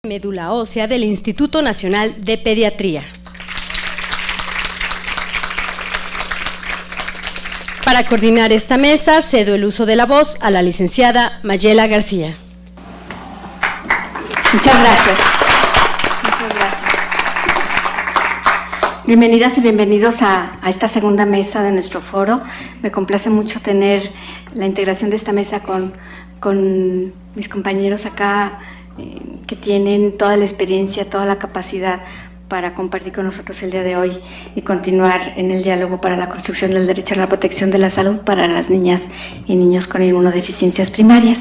Médula ósea del Instituto Nacional de Pediatría. Para coordinar esta mesa, cedo el uso de la voz a la licenciada Mayela García. Muchas gracias. Muchas gracias. Bienvenidas y bienvenidos a esta segunda mesa de nuestro foro. Me complace mucho tener la integración de esta mesa con mis compañeros acá que tienen toda la experiencia, toda la capacidad para compartir con nosotros el día de hoy y continuar en el diálogo para la construcción del derecho a la protección de la salud para las niñas y niños con inmunodeficiencias primarias.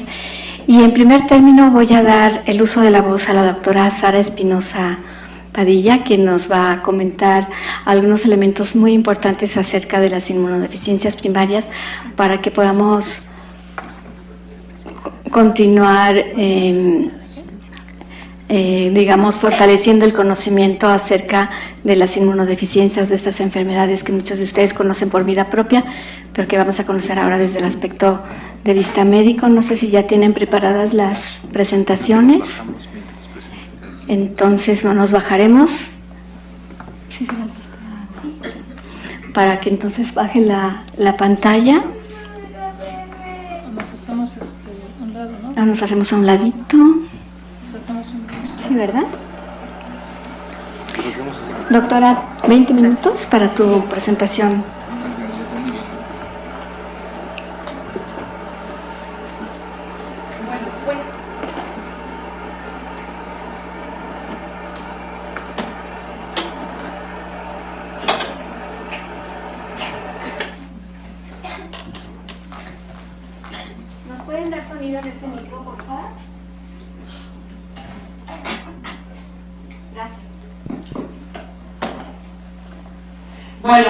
Y en primer término voy a dar el uso de la voz a la doctora Sara Espinosa Padilla, quien nos va a comentar algunos elementos muy importantes acerca de las inmunodeficiencias primarias para que podamos continuar digamos, fortaleciendo el conocimiento acerca de las inmunodeficiencias, de estas enfermedades que muchos de ustedes conocen por vida propia, pero que vamos a conocer ahora desde el aspecto de vista médico. No sé si ya tienen preparadas las presentaciones. Entonces nos bajaremos. Sí, para que entonces baje la pantalla. Nos hacemos un lado, ¿no? Nos hacemos a un ladito. Sí, ¿verdad? Doctora, 20 minutos para tu presentación. ¿Nos pueden dar sonido en este micro, por favor? Gracias. Bueno,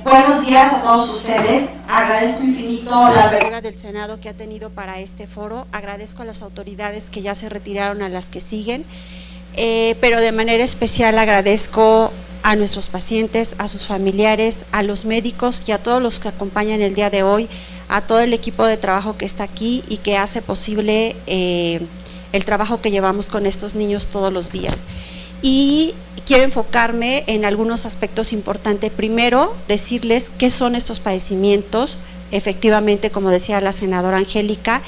buenos días a todos ustedes. Agradezco infinito la apertura del Senado que ha tenido para este foro. Agradezco a las autoridades que ya se retiraron, a las que siguen, pero de manera especial agradezco a nuestros pacientes, a sus familiares, a los médicos y a todos los que acompañan el día de hoy, a todo el equipo de trabajo que está aquí y que hace posible el trabajo que llevamos con estos niños todos los días. Y quiero enfocarme en algunos aspectos importantes. Primero, decirles qué son estos padecimientos, efectivamente, como decía la senadora Angélica,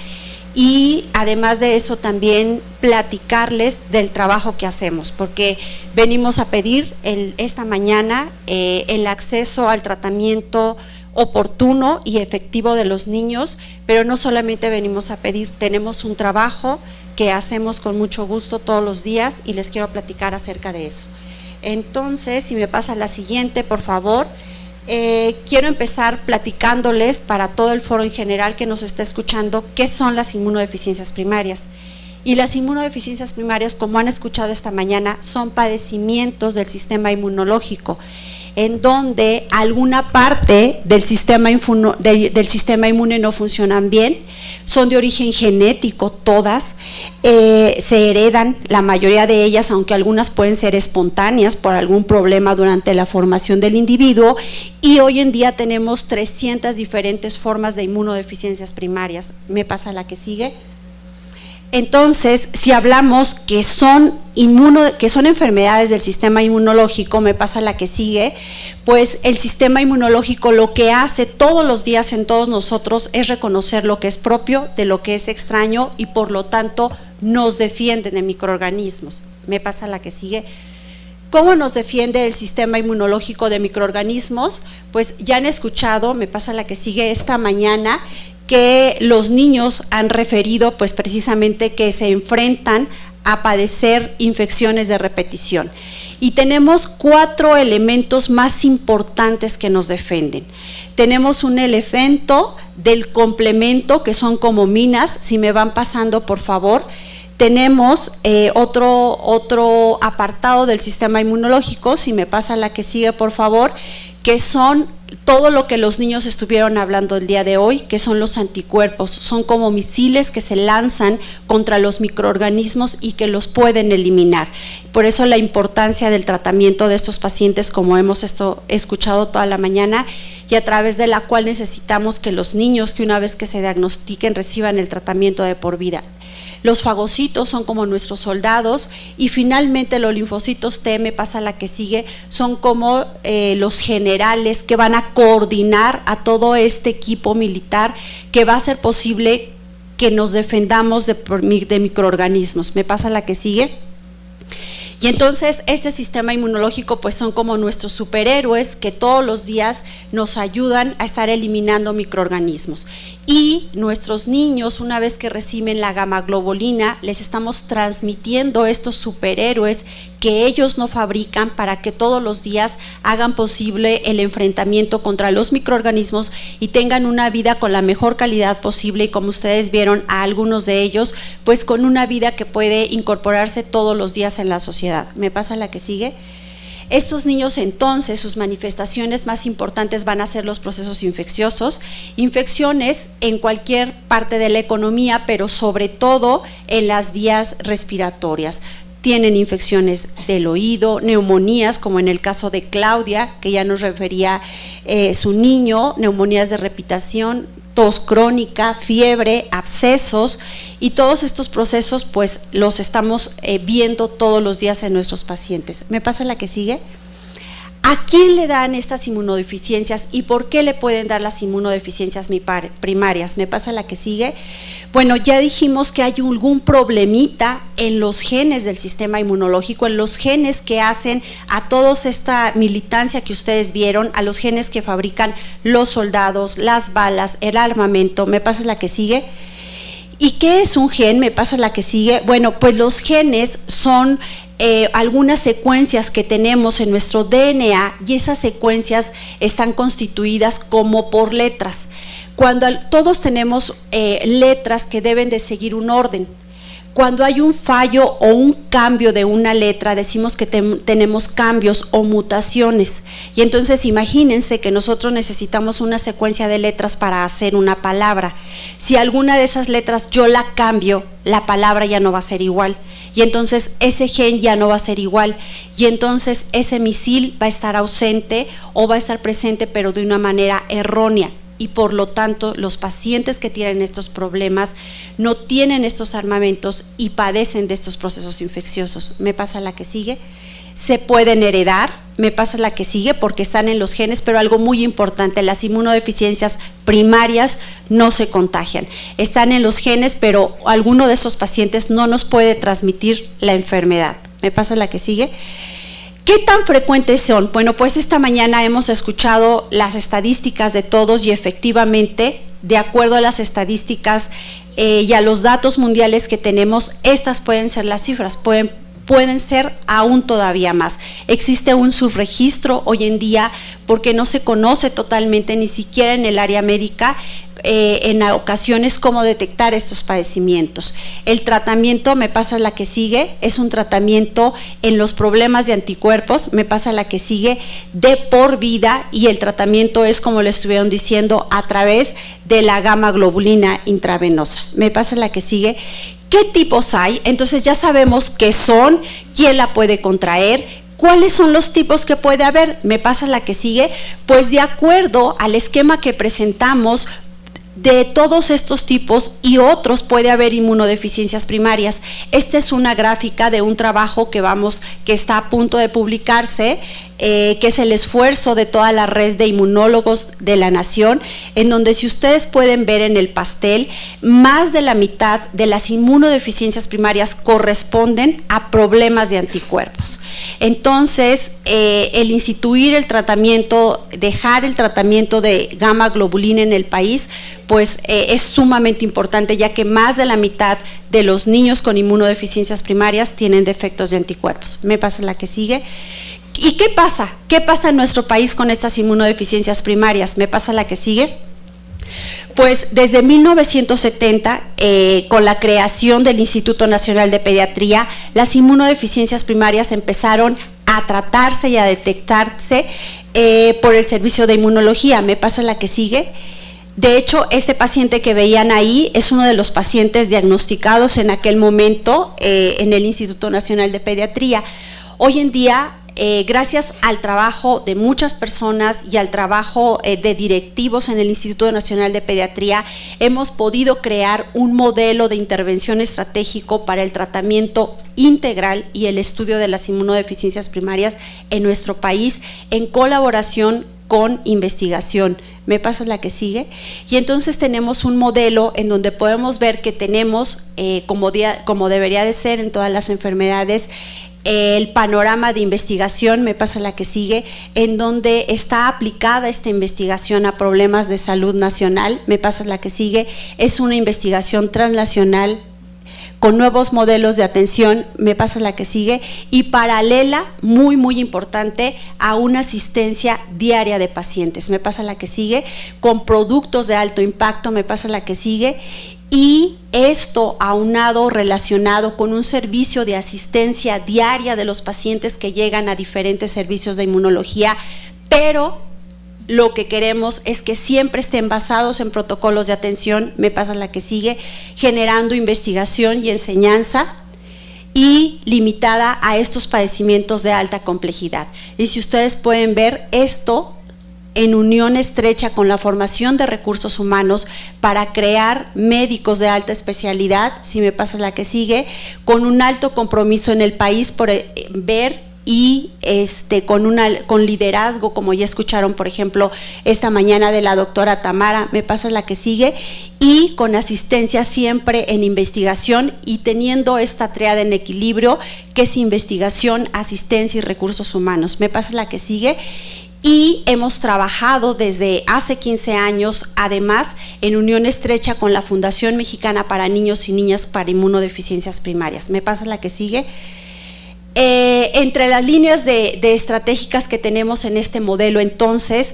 y además de eso también platicarles del trabajo que hacemos, porque venimos a pedir esta mañana el acceso al tratamiento oportuno y efectivo de los niños, pero no solamente venimos a pedir, tenemos un trabajo que hacemos con mucho gusto todos los días y les quiero platicar acerca de eso. Entonces, si me pasa la siguiente, por favor. Quiero empezar platicándoles para todo el foro en general que nos está escuchando qué son las inmunodeficiencias primarias. Y las inmunodeficiencias primarias, como han escuchado esta mañana, son padecimientos del sistema inmunológico, en donde alguna parte del sistema inmune no funcionan bien, son de origen genético todas, se heredan la mayoría de ellas, aunque algunas pueden ser espontáneas por algún problema durante la formación del individuo, y hoy en día tenemos 300 diferentes formas de inmunodeficiencias primarias. ¿Me pasa la que sigue? Entonces, si hablamos que son enfermedades del sistema inmunológico, me pasa la que sigue, pues el sistema inmunológico lo que hace todos los días en todos nosotros es reconocer lo que es propio de lo que es extraño y por lo tanto nos defiende de microorganismos. Me pasa la que sigue. ¿Cómo nos defiende el sistema inmunológico de microorganismos? Pues ya han escuchado, me pasa la que sigue esta mañana, que los niños han referido pues precisamente que se enfrentan a padecer infecciones de repetición. Y tenemos 4 elementos más importantes que nos defienden. Tenemos un elemento del complemento, que son como minas, si me van pasando por favor. Tenemos otro apartado del sistema inmunológico, si me pasa la que sigue por favor, que son todo lo que los niños estuvieron hablando el día de hoy, que son los anticuerpos, son como misiles que se lanzan contra los microorganismos y que los pueden eliminar. Por eso la importancia del tratamiento de estos pacientes, como hemos escuchado toda la mañana, y a través de la cual necesitamos que los niños, que una vez que se diagnostiquen, reciban el tratamiento de por vida. Los fagocitos son como nuestros soldados y finalmente los linfocitos T, me pasa la que sigue, son como los generales que van a coordinar a todo este equipo militar que va a hacer posible que nos defendamos de microorganismos. Me pasa la que sigue. Y entonces este sistema inmunológico pues son como nuestros superhéroes que todos los días nos ayudan a estar eliminando microorganismos. Y nuestros niños, una vez que reciben la gamma-globulina, les estamos transmitiendo estos superhéroes que ellos no fabrican para que todos los días hagan posible el enfrentamiento contra los microorganismos y tengan una vida con la mejor calidad posible y, como ustedes vieron a algunos de ellos, pues con una vida que puede incorporarse todos los días en la sociedad. ¿Me pasa la que sigue? Estos niños entonces, sus manifestaciones más importantes van a ser los procesos infecciosos, infecciones en cualquier parte de la economía, pero sobre todo en las vías respiratorias. Tienen infecciones del oído, neumonías, como en el caso de Claudia, que ya nos refería su niño, neumonías de repetición, tos crónica, fiebre, abscesos, y todos estos procesos pues los estamos viendo todos los días en nuestros pacientes. ¿Me pasa la que sigue? ¿A quién le dan estas inmunodeficiencias y por qué le pueden dar las inmunodeficiencias primarias? ¿Me pasa la que sigue? Bueno, ya dijimos que hay algún problemita en los genes del sistema inmunológico, en los genes que hacen a toda esta militancia que ustedes vieron, a los genes que fabrican los soldados, las balas, el armamento. ¿Me pasa la que sigue? ¿Y qué es un gen? ¿Me pasa la que sigue? Bueno, pues los genes son algunas secuencias que tenemos en nuestro DNA y esas secuencias están constituidas como por letras. Cuando todos tenemos letras que deben de seguir un orden. Cuando hay un fallo o un cambio de una letra, decimos que tenemos cambios o mutaciones. Y entonces imagínense que nosotros necesitamos una secuencia de letras para hacer una palabra. Si alguna de esas letras yo la cambio, la palabra ya no va a ser igual. Y entonces ese gen ya no va a ser igual. Y entonces ese misil va a estar ausente o va a estar presente, pero de una manera errónea. Y por lo tanto los pacientes que tienen estos problemas no tienen estos armamentos y padecen de estos procesos infecciosos. ¿Me pasa la que sigue? Se pueden heredar, me pasa la que sigue porque están en los genes, pero algo muy importante, las inmunodeficiencias primarias no se contagian. Están en los genes, pero alguno de esos pacientes no nos puede transmitir la enfermedad. ¿Me pasa la que sigue? ¿Qué tan frecuentes son? Bueno, pues esta mañana hemos escuchado las estadísticas de todos y efectivamente, de acuerdo a las estadísticas y a los datos mundiales que tenemos, estas pueden ser las cifras, pueden ser aún todavía más. Existe un subregistro hoy en día porque no se conoce totalmente, ni siquiera en el área médica, en ocasiones cómo detectar estos padecimientos. El tratamiento, me pasa la que sigue, es un tratamiento en los problemas de anticuerpos, me pasa la que sigue, de por vida, y el tratamiento es, como le estuvieron diciendo, a través de la gamma-globulina intravenosa. Me pasa la que sigue. ¿Qué tipos hay? Entonces ya sabemos qué son, quién la puede contraer, ¿cuáles son los tipos que puede haber? Me pasa la que sigue, pues de acuerdo al esquema que presentamos, de todos estos tipos y otros puede haber inmunodeficiencias primarias. Esta es una gráfica de un trabajo que está a punto de publicarse, que es el esfuerzo de toda la red de inmunólogos de la nación, en donde, si ustedes pueden ver en el pastel, más de la mitad de las inmunodeficiencias primarias corresponden a problemas de anticuerpos. Entonces, el instituir el tratamiento, dejar el tratamiento de gamma globulina en el país, pues es sumamente importante, ya que más de la mitad de los niños con inmunodeficiencias primarias tienen defectos de anticuerpos. Me pasa la que sigue. ¿Y qué pasa? ¿Qué pasa en nuestro país con estas inmunodeficiencias primarias? Me pasa la que sigue. Pues desde 1970, con la creación del Instituto Nacional de Pediatría, las inmunodeficiencias primarias empezaron a tratarse y a detectarse por el servicio de inmunología. Me pasa la que sigue. De hecho, este paciente que veían ahí es uno de los pacientes diagnosticados en aquel momento en el Instituto Nacional de Pediatría. Hoy en día gracias al trabajo de muchas personas y al trabajo de directivos en el Instituto Nacional de Pediatría, hemos podido crear un modelo de intervención estratégico para el tratamiento integral y el estudio de las inmunodeficiencias primarias en nuestro país, en colaboración con investigación. ¿Me pasas la que sigue? Y entonces tenemos un modelo en donde podemos ver que tenemos, como debería de ser en todas las enfermedades, el panorama de investigación, me pasa la que sigue, en donde está aplicada esta investigación a problemas de salud nacional, me pasa la que sigue, es una investigación transnacional con nuevos modelos de atención, me pasa la que sigue, y paralela, muy muy importante, a una asistencia diaria de pacientes, me pasa la que sigue, con productos de alto impacto, me pasa la que sigue, y esto aunado, relacionado con un servicio de asistencia diaria de los pacientes que llegan a diferentes servicios de inmunología, pero lo que queremos es que siempre estén basados en protocolos de atención, me pasa la que sigue, generando investigación y enseñanza y limitada a estos padecimientos de alta complejidad. Y si ustedes pueden ver esto en unión estrecha con la formación de recursos humanos para crear médicos de alta especialidad, si me pasas la que sigue, con un alto compromiso en el país por ver y con liderazgo, como ya escucharon, por ejemplo, esta mañana de la doctora Tamara, me pasas la que sigue, y con asistencia siempre en investigación y teniendo esta triada en equilibrio, que es investigación, asistencia y recursos humanos. Me pasas la que sigue. Y hemos trabajado desde hace 15 años, además, en unión estrecha con la Fundación Mexicana para Niños y Niñas para Inmunodeficiencias Primarias. ¿Me pasa la que sigue? Entre las líneas de estratégicas que tenemos en este modelo, entonces,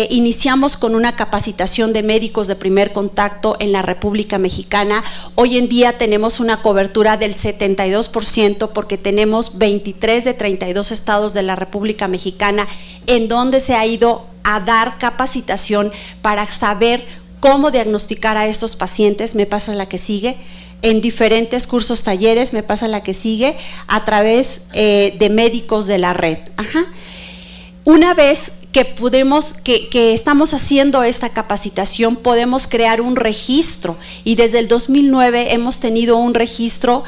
iniciamos con una capacitación de médicos de primer contacto en la República Mexicana. Hoy en día tenemos una cobertura del 72% porque tenemos 23 de 32 estados de la República Mexicana en donde se ha ido a dar capacitación para saber cómo diagnosticar a estos pacientes. Me pasa la que sigue. En diferentes cursos, talleres, me pasa la que sigue, a través de médicos de la red. Ajá. Una vez que estamos haciendo esta capacitación, podemos crear un registro, y desde el 2009 hemos tenido un registro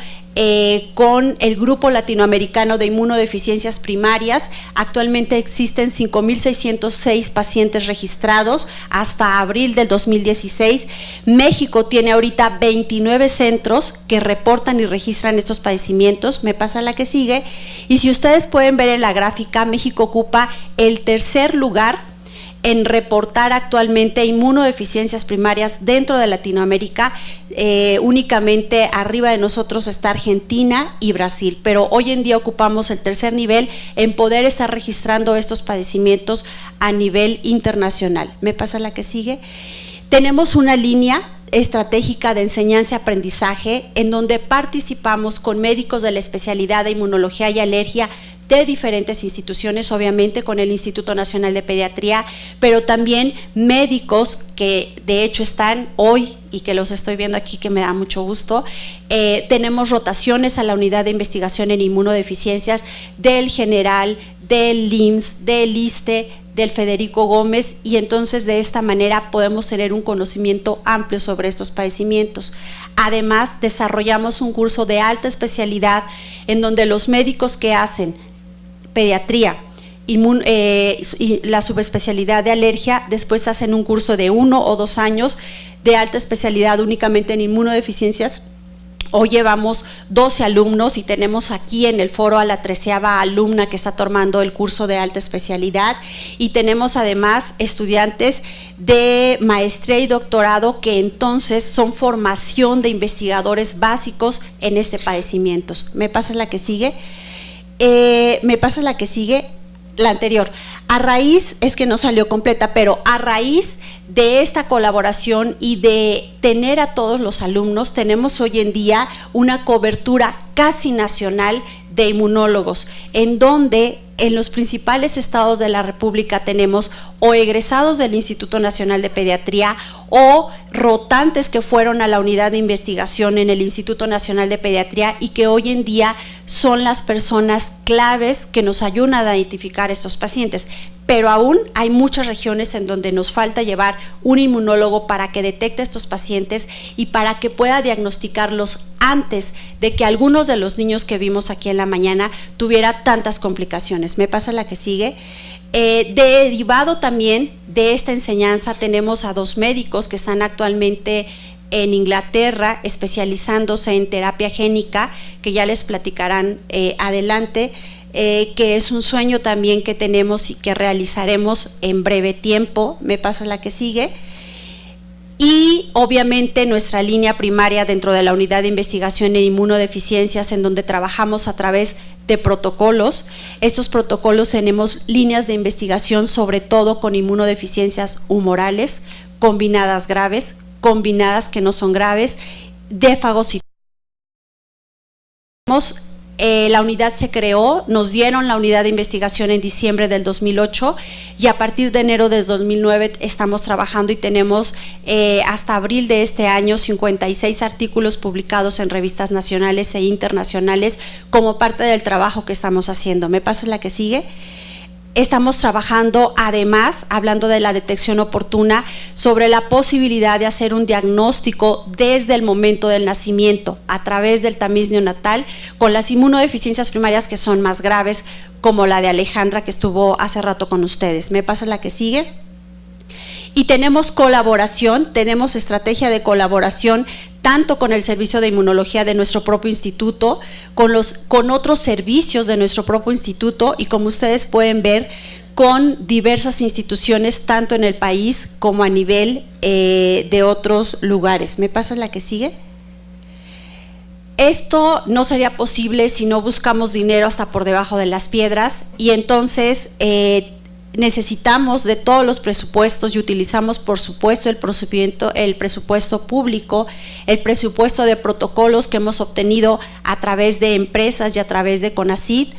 con el Grupo Latinoamericano de Inmunodeficiencias Primarias. Actualmente existen 5,606 pacientes registrados hasta abril del 2016. México tiene ahorita 29 centros que reportan y registran estos padecimientos. Me pasa la que sigue, y si ustedes pueden ver en la gráfica, México ocupa el tercer lugar en reportar actualmente inmunodeficiencias primarias dentro de Latinoamérica. Únicamente arriba de nosotros está Argentina y Brasil, pero hoy en día ocupamos el tercer nivel en poder estar registrando estos padecimientos a nivel internacional. ¿Me pasa la que sigue? Tenemos una línea estratégica de enseñanza-aprendizaje en donde participamos con médicos de la especialidad de inmunología y alergia de diferentes instituciones, obviamente con el Instituto Nacional de Pediatría, pero también médicos que de hecho están hoy y que los estoy viendo aquí, que me da mucho gusto. Tenemos rotaciones a la unidad de investigación en inmunodeficiencias del General, del IMSS, del ISSSTE, del Federico Gómez, y entonces de esta manera podemos tener un conocimiento amplio sobre estos padecimientos. Además, desarrollamos un curso de alta especialidad en donde los médicos que hacen pediatría y la subespecialidad de alergia, después hacen un curso de 1 o 2 años de alta especialidad únicamente en inmunodeficiencias. Hoy llevamos 12 alumnos y tenemos aquí en el foro a la 13ª alumna que está tomando el curso de alta especialidad, y tenemos además estudiantes de maestría y doctorado que entonces son formación de investigadores básicos en este padecimiento. ¿Me pasa la que sigue? Me pasa la que sigue, la anterior. A raíz, es que no salió completa, pero a raíz de esta colaboración y de tener a todos los alumnos, tenemos hoy en día una cobertura casi nacional de inmunólogos, en donde en los principales estados de la República tenemos o egresados del Instituto Nacional de Pediatría o rotantes que fueron a la unidad de investigación en el Instituto Nacional de Pediatría y que hoy en día son las personas claves que nos ayudan a identificar a estos pacientes. Pero aún hay muchas regiones en donde nos falta llevar un inmunólogo para que detecte a estos pacientes y para que pueda diagnosticarlos antes de que algunos de los niños que vimos aquí en la mañana tuviera tantas complicaciones. ¿Me pasa la que sigue? Derivado también de esta enseñanza tenemos a 2 médicos que están actualmente en Inglaterra especializándose en terapia génica, que ya les platicarán adelante. Que es un sueño también que tenemos y que realizaremos en breve tiempo. Me pasa la que sigue. Y obviamente nuestra línea primaria dentro de la unidad de investigación en inmunodeficiencias, en donde trabajamos a través de protocolos. Estos protocolos tenemos líneas de investigación sobre todo con inmunodeficiencias humorales, combinadas graves, combinadas que no son graves, de fagocitosis. La unidad se creó, nos dieron la unidad de investigación en diciembre del 2008 y a partir de enero del 2009 estamos trabajando y tenemos hasta abril de este año 56 artículos publicados en revistas nacionales e internacionales como parte del trabajo que estamos haciendo. ¿Me pasa la que sigue? Estamos trabajando, además, hablando de la detección oportuna, sobre la posibilidad de hacer un diagnóstico desde el momento del nacimiento, a través del tamiz neonatal, con las inmunodeficiencias primarias que son más graves, como la de Alejandra, que estuvo hace rato con ustedes. ¿Me pasa la que sigue? Y tenemos colaboración, tenemos estrategia de colaboración tanto con el servicio de inmunología de nuestro propio instituto, con otros servicios de nuestro propio instituto y como ustedes pueden ver, con diversas instituciones tanto en el país como a nivel de otros lugares. ¿Me pasa la que sigue? Esto no sería posible si no buscamos dinero hasta por debajo de las piedras y entonces necesitamos de todos los presupuestos y utilizamos por supuesto el presupuesto público, el presupuesto de protocolos que hemos obtenido a través de empresas y a través de CONACYT,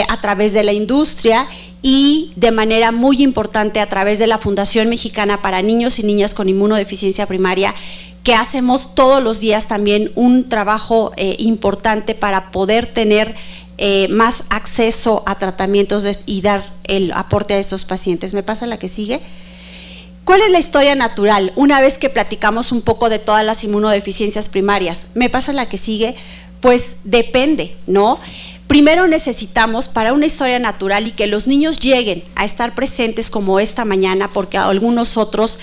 a través de la industria y de manera muy importante a través de la Fundación Mexicana para Niños y Niñas con Inmunodeficiencia Primaria, que hacemos todos los días también un trabajo importante para poder tener más acceso a tratamientos y dar el aporte a estos pacientes. ¿Me pasa la que sigue? ¿Cuál es la historia natural? Una vez que platicamos un poco de todas las inmunodeficiencias primarias, ¿me pasa la que sigue? Pues depende, ¿no? Primero necesitamos para una historia natural y que los niños lleguen a estar presentes como esta mañana, porque algunos otros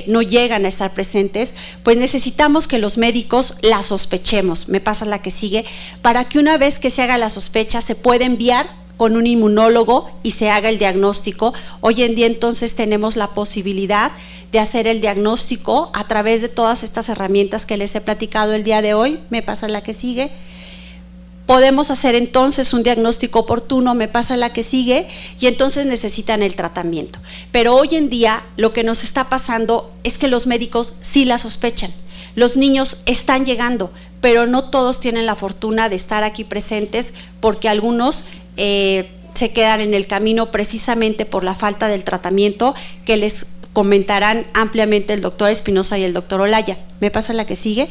no llegan a estar presentes, pues necesitamos que los médicos la sospechemos, me pasa la que sigue, para que una vez que se haga la sospecha se pueda enviar con un inmunólogo y se haga el diagnóstico. Hoy en día entonces tenemos la posibilidad de hacer el diagnóstico a través de todas estas herramientas que les he platicado el día de hoy, me pasa la que sigue. Podemos hacer entonces un diagnóstico oportuno, me pasa la que sigue, y entonces necesitan el tratamiento. Pero hoy en día lo que nos está pasando es que los médicos sí la sospechan. Los niños están llegando, pero no todos tienen la fortuna de estar aquí presentes porque algunos se quedan en el camino precisamente por la falta del tratamiento que les comentarán ampliamente el doctor Espinosa y el doctor Olaya. ¿Me pasa la que sigue?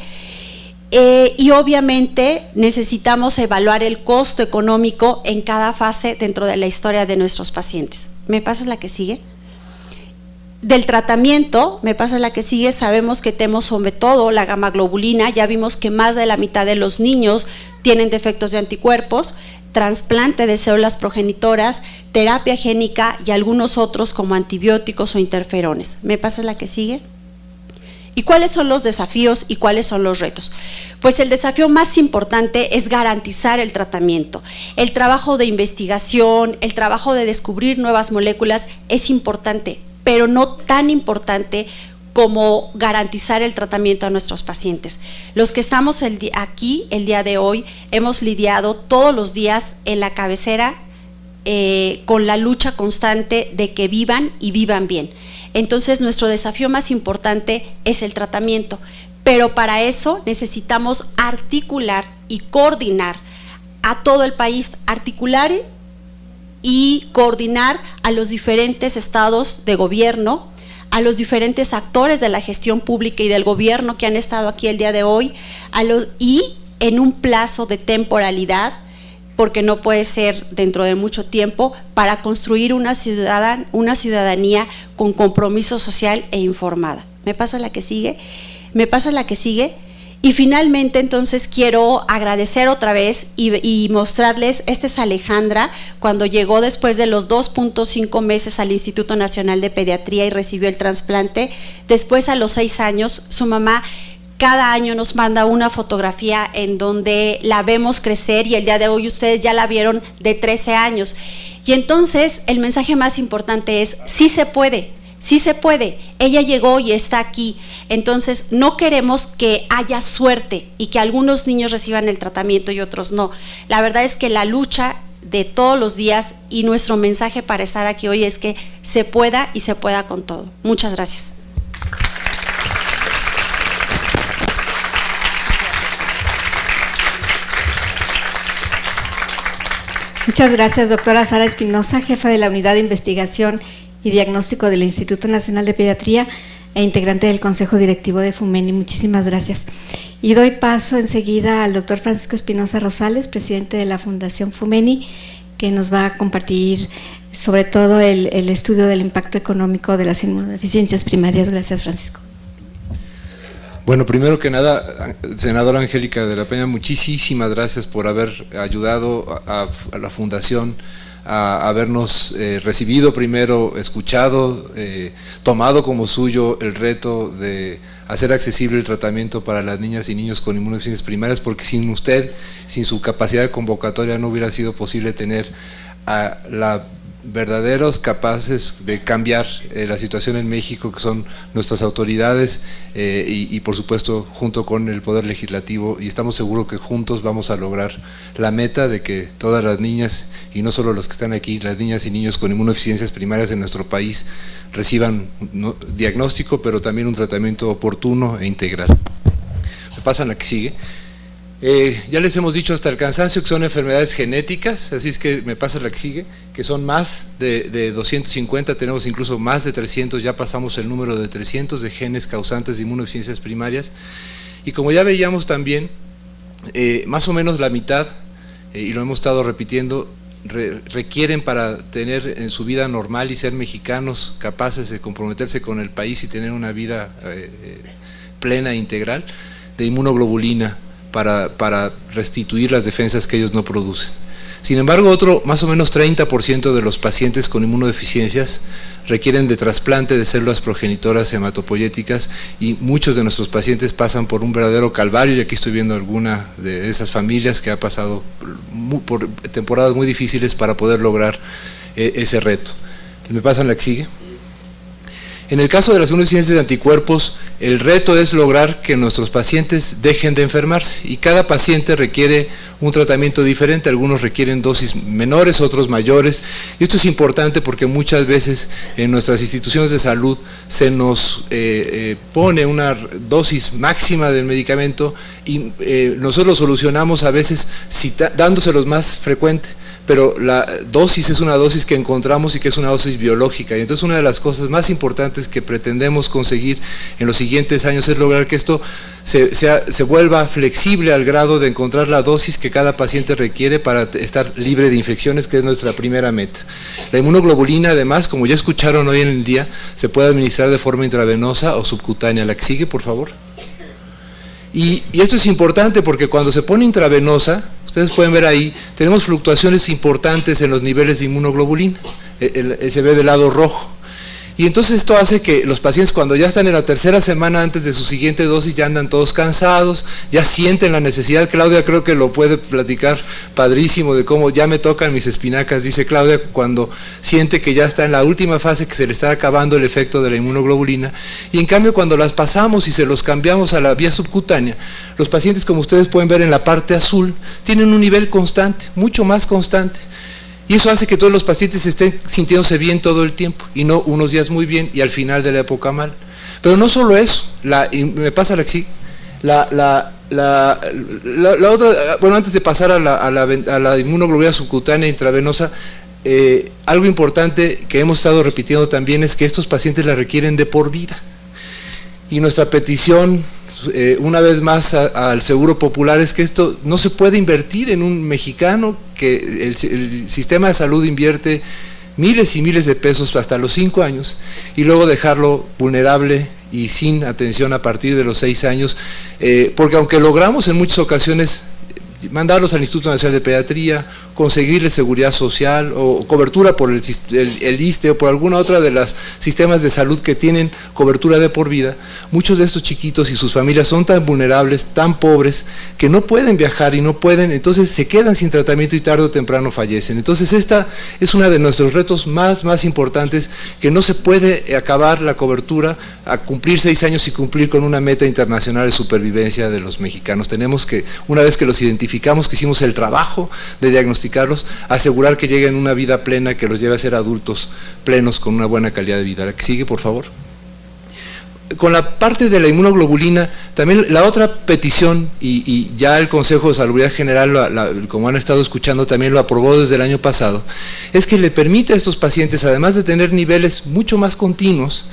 Y obviamente necesitamos evaluar el costo económico en cada fase dentro de la historia de nuestros pacientes. ¿Me pasa la que sigue? Del tratamiento, me pasa la que sigue, sabemos que tenemos sobre todo la gamma globulina, ya vimos que más de la mitad de los niños tienen defectos de anticuerpos, trasplante de células progenitoras, terapia génica y algunos otros como antibióticos o interferones. ¿Me pasa la que sigue? ¿Y cuáles son los desafíos y cuáles son los retos? Pues el desafío más importante es garantizar el tratamiento. El trabajo de investigación, el trabajo de descubrir nuevas moléculas es importante, pero no tan importante como garantizar el tratamiento a nuestros pacientes. Los que estamos aquí el día de hoy hemos lidiado todos los días en la cabecera con la lucha constante de que vivan y vivan bien. Entonces nuestro desafío más importante es el tratamiento, pero para eso necesitamos articular y coordinar a todo el país, articular y coordinar a los diferentes estados de gobierno, a los diferentes actores de la gestión pública y del gobierno que han estado aquí el día de hoy, y en un plazo de temporalidad, porque no puede ser dentro de mucho tiempo, para construir una ciudadanía con compromiso social e informada. ¿Me pasa la que sigue? ¿Me pasa la que sigue? Y finalmente, entonces, quiero agradecer otra vez y mostrarles, esta es Alejandra, cuando llegó después de los 2.5 meses al Instituto Nacional de Pediatría y recibió el trasplante. Después, a los 6 años, su mamá cada año nos manda una fotografía en donde la vemos crecer, y el día de hoy ustedes ya la vieron de 13 años. Y entonces, el mensaje más importante es, sí se puede. Sí se puede, ella llegó y está aquí. Entonces no queremos que haya suerte y que algunos niños reciban el tratamiento y otros no. La verdad es que la lucha de todos los días y nuestro mensaje para estar aquí hoy es que se pueda y se pueda con todo. Muchas gracias. Muchas gracias, doctora Sara Espinosa, jefa de la Unidad de Investigación y Diagnóstico del Instituto Nacional de Pediatría e integrante del Consejo Directivo de FUMENI. Muchísimas gracias. Y doy paso enseguida al doctor Francisco Espinosa Rosales, presidente de la Fundación FUMENI, que nos va a compartir sobre todo el estudio del impacto económico de las inmunodeficiencias primarias. Gracias, Francisco. Bueno, primero que nada, senadora Angélica de la Peña, muchísimas gracias por haber ayudado a la Fundación a habernos recibido primero, escuchado, tomado como suyo el reto de hacer accesible el tratamiento para las niñas y niños con inmunodeficiencias primarias, porque sin usted, sin su capacidad de convocatoria, no hubiera sido posible tener a la verdaderos capaces de cambiar la situación en México, que son nuestras autoridades y por supuesto junto con el Poder Legislativo, y estamos seguros que juntos vamos a lograr la meta de que todas las niñas, y no solo los que están aquí, las niñas y niños con inmunodeficiencias primarias en nuestro país reciban diagnóstico, pero también un tratamiento oportuno e integral. Me pasan la que sigue. Ya les hemos dicho hasta el cansancio que son enfermedades genéticas, así es que me pasa la que sigue, que son más de 250, tenemos incluso más de 300, ya pasamos el número de 300 de genes causantes de inmunodeficiencias primarias, y como ya veíamos también, más o menos la mitad, y lo hemos estado repitiendo, requieren para tener en su vida normal y ser mexicanos capaces de comprometerse con el país y tener una vida plena e integral, de inmunoglobulina, para restituir las defensas que ellos no producen. Sin embargo, otro más o menos 30% de los pacientes con inmunodeficiencias requieren de trasplante de células progenitoras hematopoyéticas, y muchos de nuestros pacientes pasan por un verdadero calvario, y aquí estoy viendo alguna de esas familias que ha pasado por temporadas muy difíciles para poder lograr ese reto. ¿Me pasan la que sigue? En el caso de las inmunodeficiencias de anticuerpos, el reto es lograr que nuestros pacientes dejen de enfermarse, y cada paciente requiere un tratamiento diferente. Algunos requieren dosis menores, otros mayores, y esto es importante porque muchas veces en nuestras instituciones de salud se nos pone una dosis máxima del medicamento, y nosotros lo solucionamos a veces dándoselos más frecuente, pero la dosis es una dosis que encontramos y que es una dosis biológica, y entonces una de las cosas más importantes que pretendemos conseguir en los siguientes años es lograr que esto se vuelva flexible al grado de encontrar la dosis que cada paciente requiere para estar libre de infecciones, que es nuestra primera meta. La inmunoglobulina, además, como ya escucharon hoy en el día, se puede administrar de forma intravenosa o subcutánea. La que sigue, por favor. Y esto es importante porque cuando se pone intravenosa, ustedes pueden ver ahí, tenemos fluctuaciones importantes en los niveles de inmunoglobulina, se ve del lado rojo. Y entonces esto hace que los pacientes, cuando ya están en la tercera semana antes de su siguiente dosis, ya andan todos cansados, ya sienten la necesidad. Claudia creo que lo puede platicar padrísimo de cómo ya me tocan mis espinacas, dice Claudia, cuando siente que ya está en la última fase, que se le está acabando el efecto de la inmunoglobulina. Y en cambio, cuando las pasamos y se los cambiamos a la vía subcutánea, los pacientes, como ustedes pueden ver en la parte azul, tienen un nivel constante, mucho más constante. Y eso hace que todos los pacientes estén sintiéndose bien todo el tiempo, y no unos días muy bien y al final de la época mal. Pero no solo eso, me pasa la que sí, la otra, bueno, antes de pasar a la inmunoglobulina subcutánea intravenosa, algo importante que hemos estado repitiendo también es que estos pacientes la requieren de por vida. Y nuestra petición, una vez más al Seguro Popular, es que esto no se puede invertir en un mexicano, que el sistema de salud invierte miles y miles de pesos hasta los 5 años y luego dejarlo vulnerable y sin atención a partir de los 6 años, porque aunque logramos en muchas ocasiones mandarlos al Instituto Nacional de Pediatría, conseguirles seguridad social o cobertura por el ISSSTE o por alguna otra de los sistemas de salud que tienen cobertura de por vida, muchos de estos chiquitos y sus familias son tan vulnerables, tan pobres, que no pueden viajar y no pueden, entonces se quedan sin tratamiento y tarde o temprano fallecen. Entonces esta es uno de nuestros retos más importantes, que no se puede acabar la cobertura a cumplir 6 años y cumplir con una meta internacional de supervivencia de los mexicanos. Tenemos que, una vez que los identificamos, que hicimos el trabajo de diagnosticarlos, asegurar que lleguen a una vida plena que los lleve a ser adultos plenos con una buena calidad de vida. La que sigue, por favor. Con la parte de la inmunoglobulina, también la otra petición, y ya el Consejo de Salubridad General, como han estado escuchando, también lo aprobó desde el año pasado, es que le permite a estos pacientes, además de tener niveles mucho más continuos,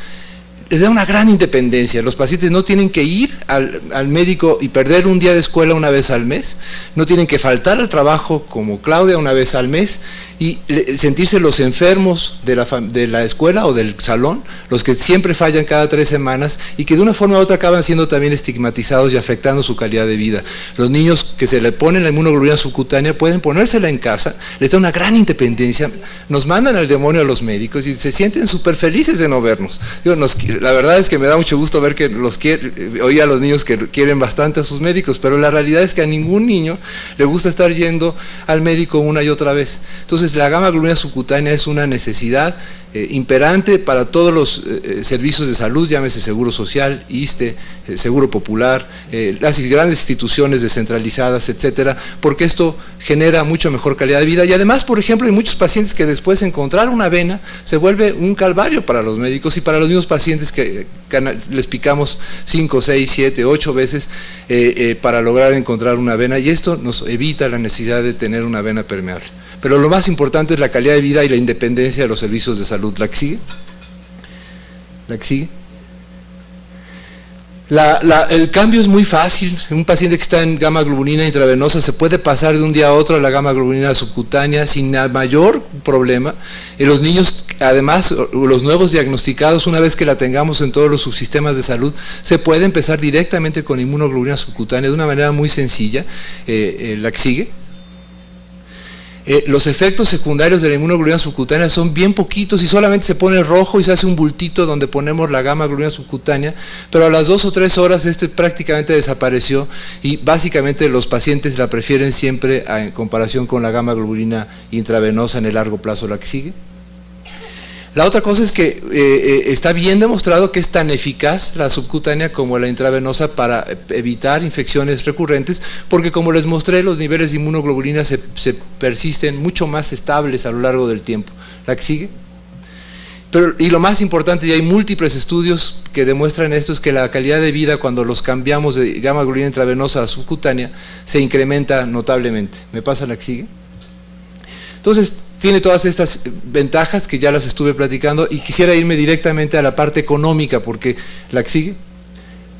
les da una gran independencia. Los pacientes no tienen que ir al médico y perder un día de escuela una vez al mes, no tienen que faltar al trabajo como Claudia una vez al mes, y sentirse los enfermos de la escuela o del salón, los que siempre fallan cada 3 semanas y que de una forma u otra acaban siendo también estigmatizados y afectando su calidad de vida. Los niños que se le ponen la inmunoglobulina subcutánea pueden ponérsela en casa, les da una gran independencia, nos mandan al demonio a los médicos y se sienten súper felices de no vernos. La verdad es que me da mucho gusto ver que oí a los niños que quieren bastante a sus médicos, pero la realidad es que a ningún niño le gusta estar yendo al médico una y otra vez. Entonces la gamma globulina subcutánea es una necesidad imperante para todos los servicios de salud, llámese Seguro Social, ISSSTE, Seguro Popular, las grandes instituciones descentralizadas, etcétera, porque esto genera mucho mejor calidad de vida. Y además, por ejemplo, hay muchos pacientes que después encontrar una vena se vuelve un calvario para los médicos y para los mismos pacientes que les picamos 5, 6, 7, 8 veces para lograr encontrar una vena, y esto nos evita la necesidad de tener una vena permeable. Pero lo más importante es la calidad de vida y la independencia de los servicios de salud. ¿La que sigue? ¿La que sigue? El cambio es muy fácil. Un paciente que está en gamma globulina intravenosa se puede pasar de un día a otro a la gamma globulina subcutánea sin mayor problema. Los niños, además, los nuevos diagnosticados, una vez que la tengamos en todos los subsistemas de salud, se puede empezar directamente con inmunoglobulina subcutánea de una manera muy sencilla. ¿La que sigue? Los efectos secundarios de la inmunoglobulina subcutánea son bien poquitos y solamente se pone rojo y se hace un bultito donde ponemos la gamma globulina subcutánea, pero a las 2 o 3 horas prácticamente desapareció y básicamente los pacientes la prefieren siempre en comparación con la gamma globulina intravenosa en el largo plazo. ¿La que sigue? La otra cosa es que está bien demostrado que es tan eficaz la subcutánea como la intravenosa para evitar infecciones recurrentes, porque como les mostré, los niveles de inmunoglobulina se persisten mucho más estables a lo largo del tiempo. ¿La que sigue? Y lo más importante, y hay múltiples estudios que demuestran esto, es que la calidad de vida cuando los cambiamos de gamma globulina intravenosa a subcutánea se incrementa notablemente. ¿Me pasa la que sigue? Entonces, tiene todas estas ventajas que ya las estuve platicando y quisiera irme directamente a la parte económica, porque la que sigue,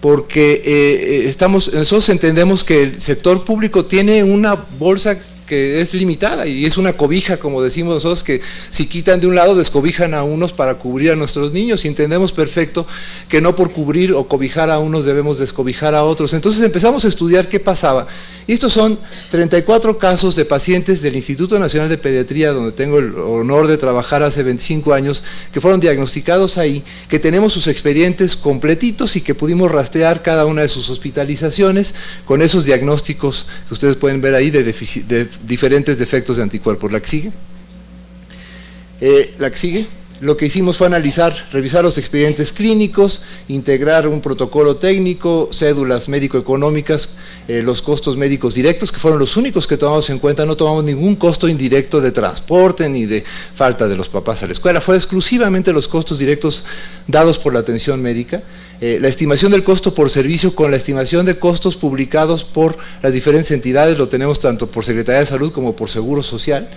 porque nosotros entendemos que el sector público tiene una bolsa que es limitada y es una cobija, como decimos nosotros, que si quitan de un lado descobijan a unos para cubrir a nuestros niños, y entendemos perfecto que no por cubrir o cobijar a unos debemos descobijar a otros. Entonces empezamos a estudiar qué pasaba, y estos son 34 casos de pacientes del Instituto Nacional de Pediatría, donde tengo el honor de trabajar hace 25 años, que fueron diagnosticados ahí, que tenemos sus expedientes completitos y que pudimos rastrear cada una de sus hospitalizaciones con esos diagnósticos que ustedes pueden ver ahí de diferentes defectos de anticuerpos. ¿La que sigue? La que sigue. Lo que hicimos fue revisar los expedientes clínicos, integrar un protocolo técnico, cédulas médico-económicas, los costos médicos directos, que fueron los únicos que tomamos en cuenta. No tomamos ningún costo indirecto de transporte ni de falta de los papás a la escuela, fue exclusivamente los costos directos dados por la atención médica. La estimación del costo por servicio con la estimación de costos publicados por las diferentes entidades, lo tenemos tanto por Secretaría de Salud como por Seguro Social.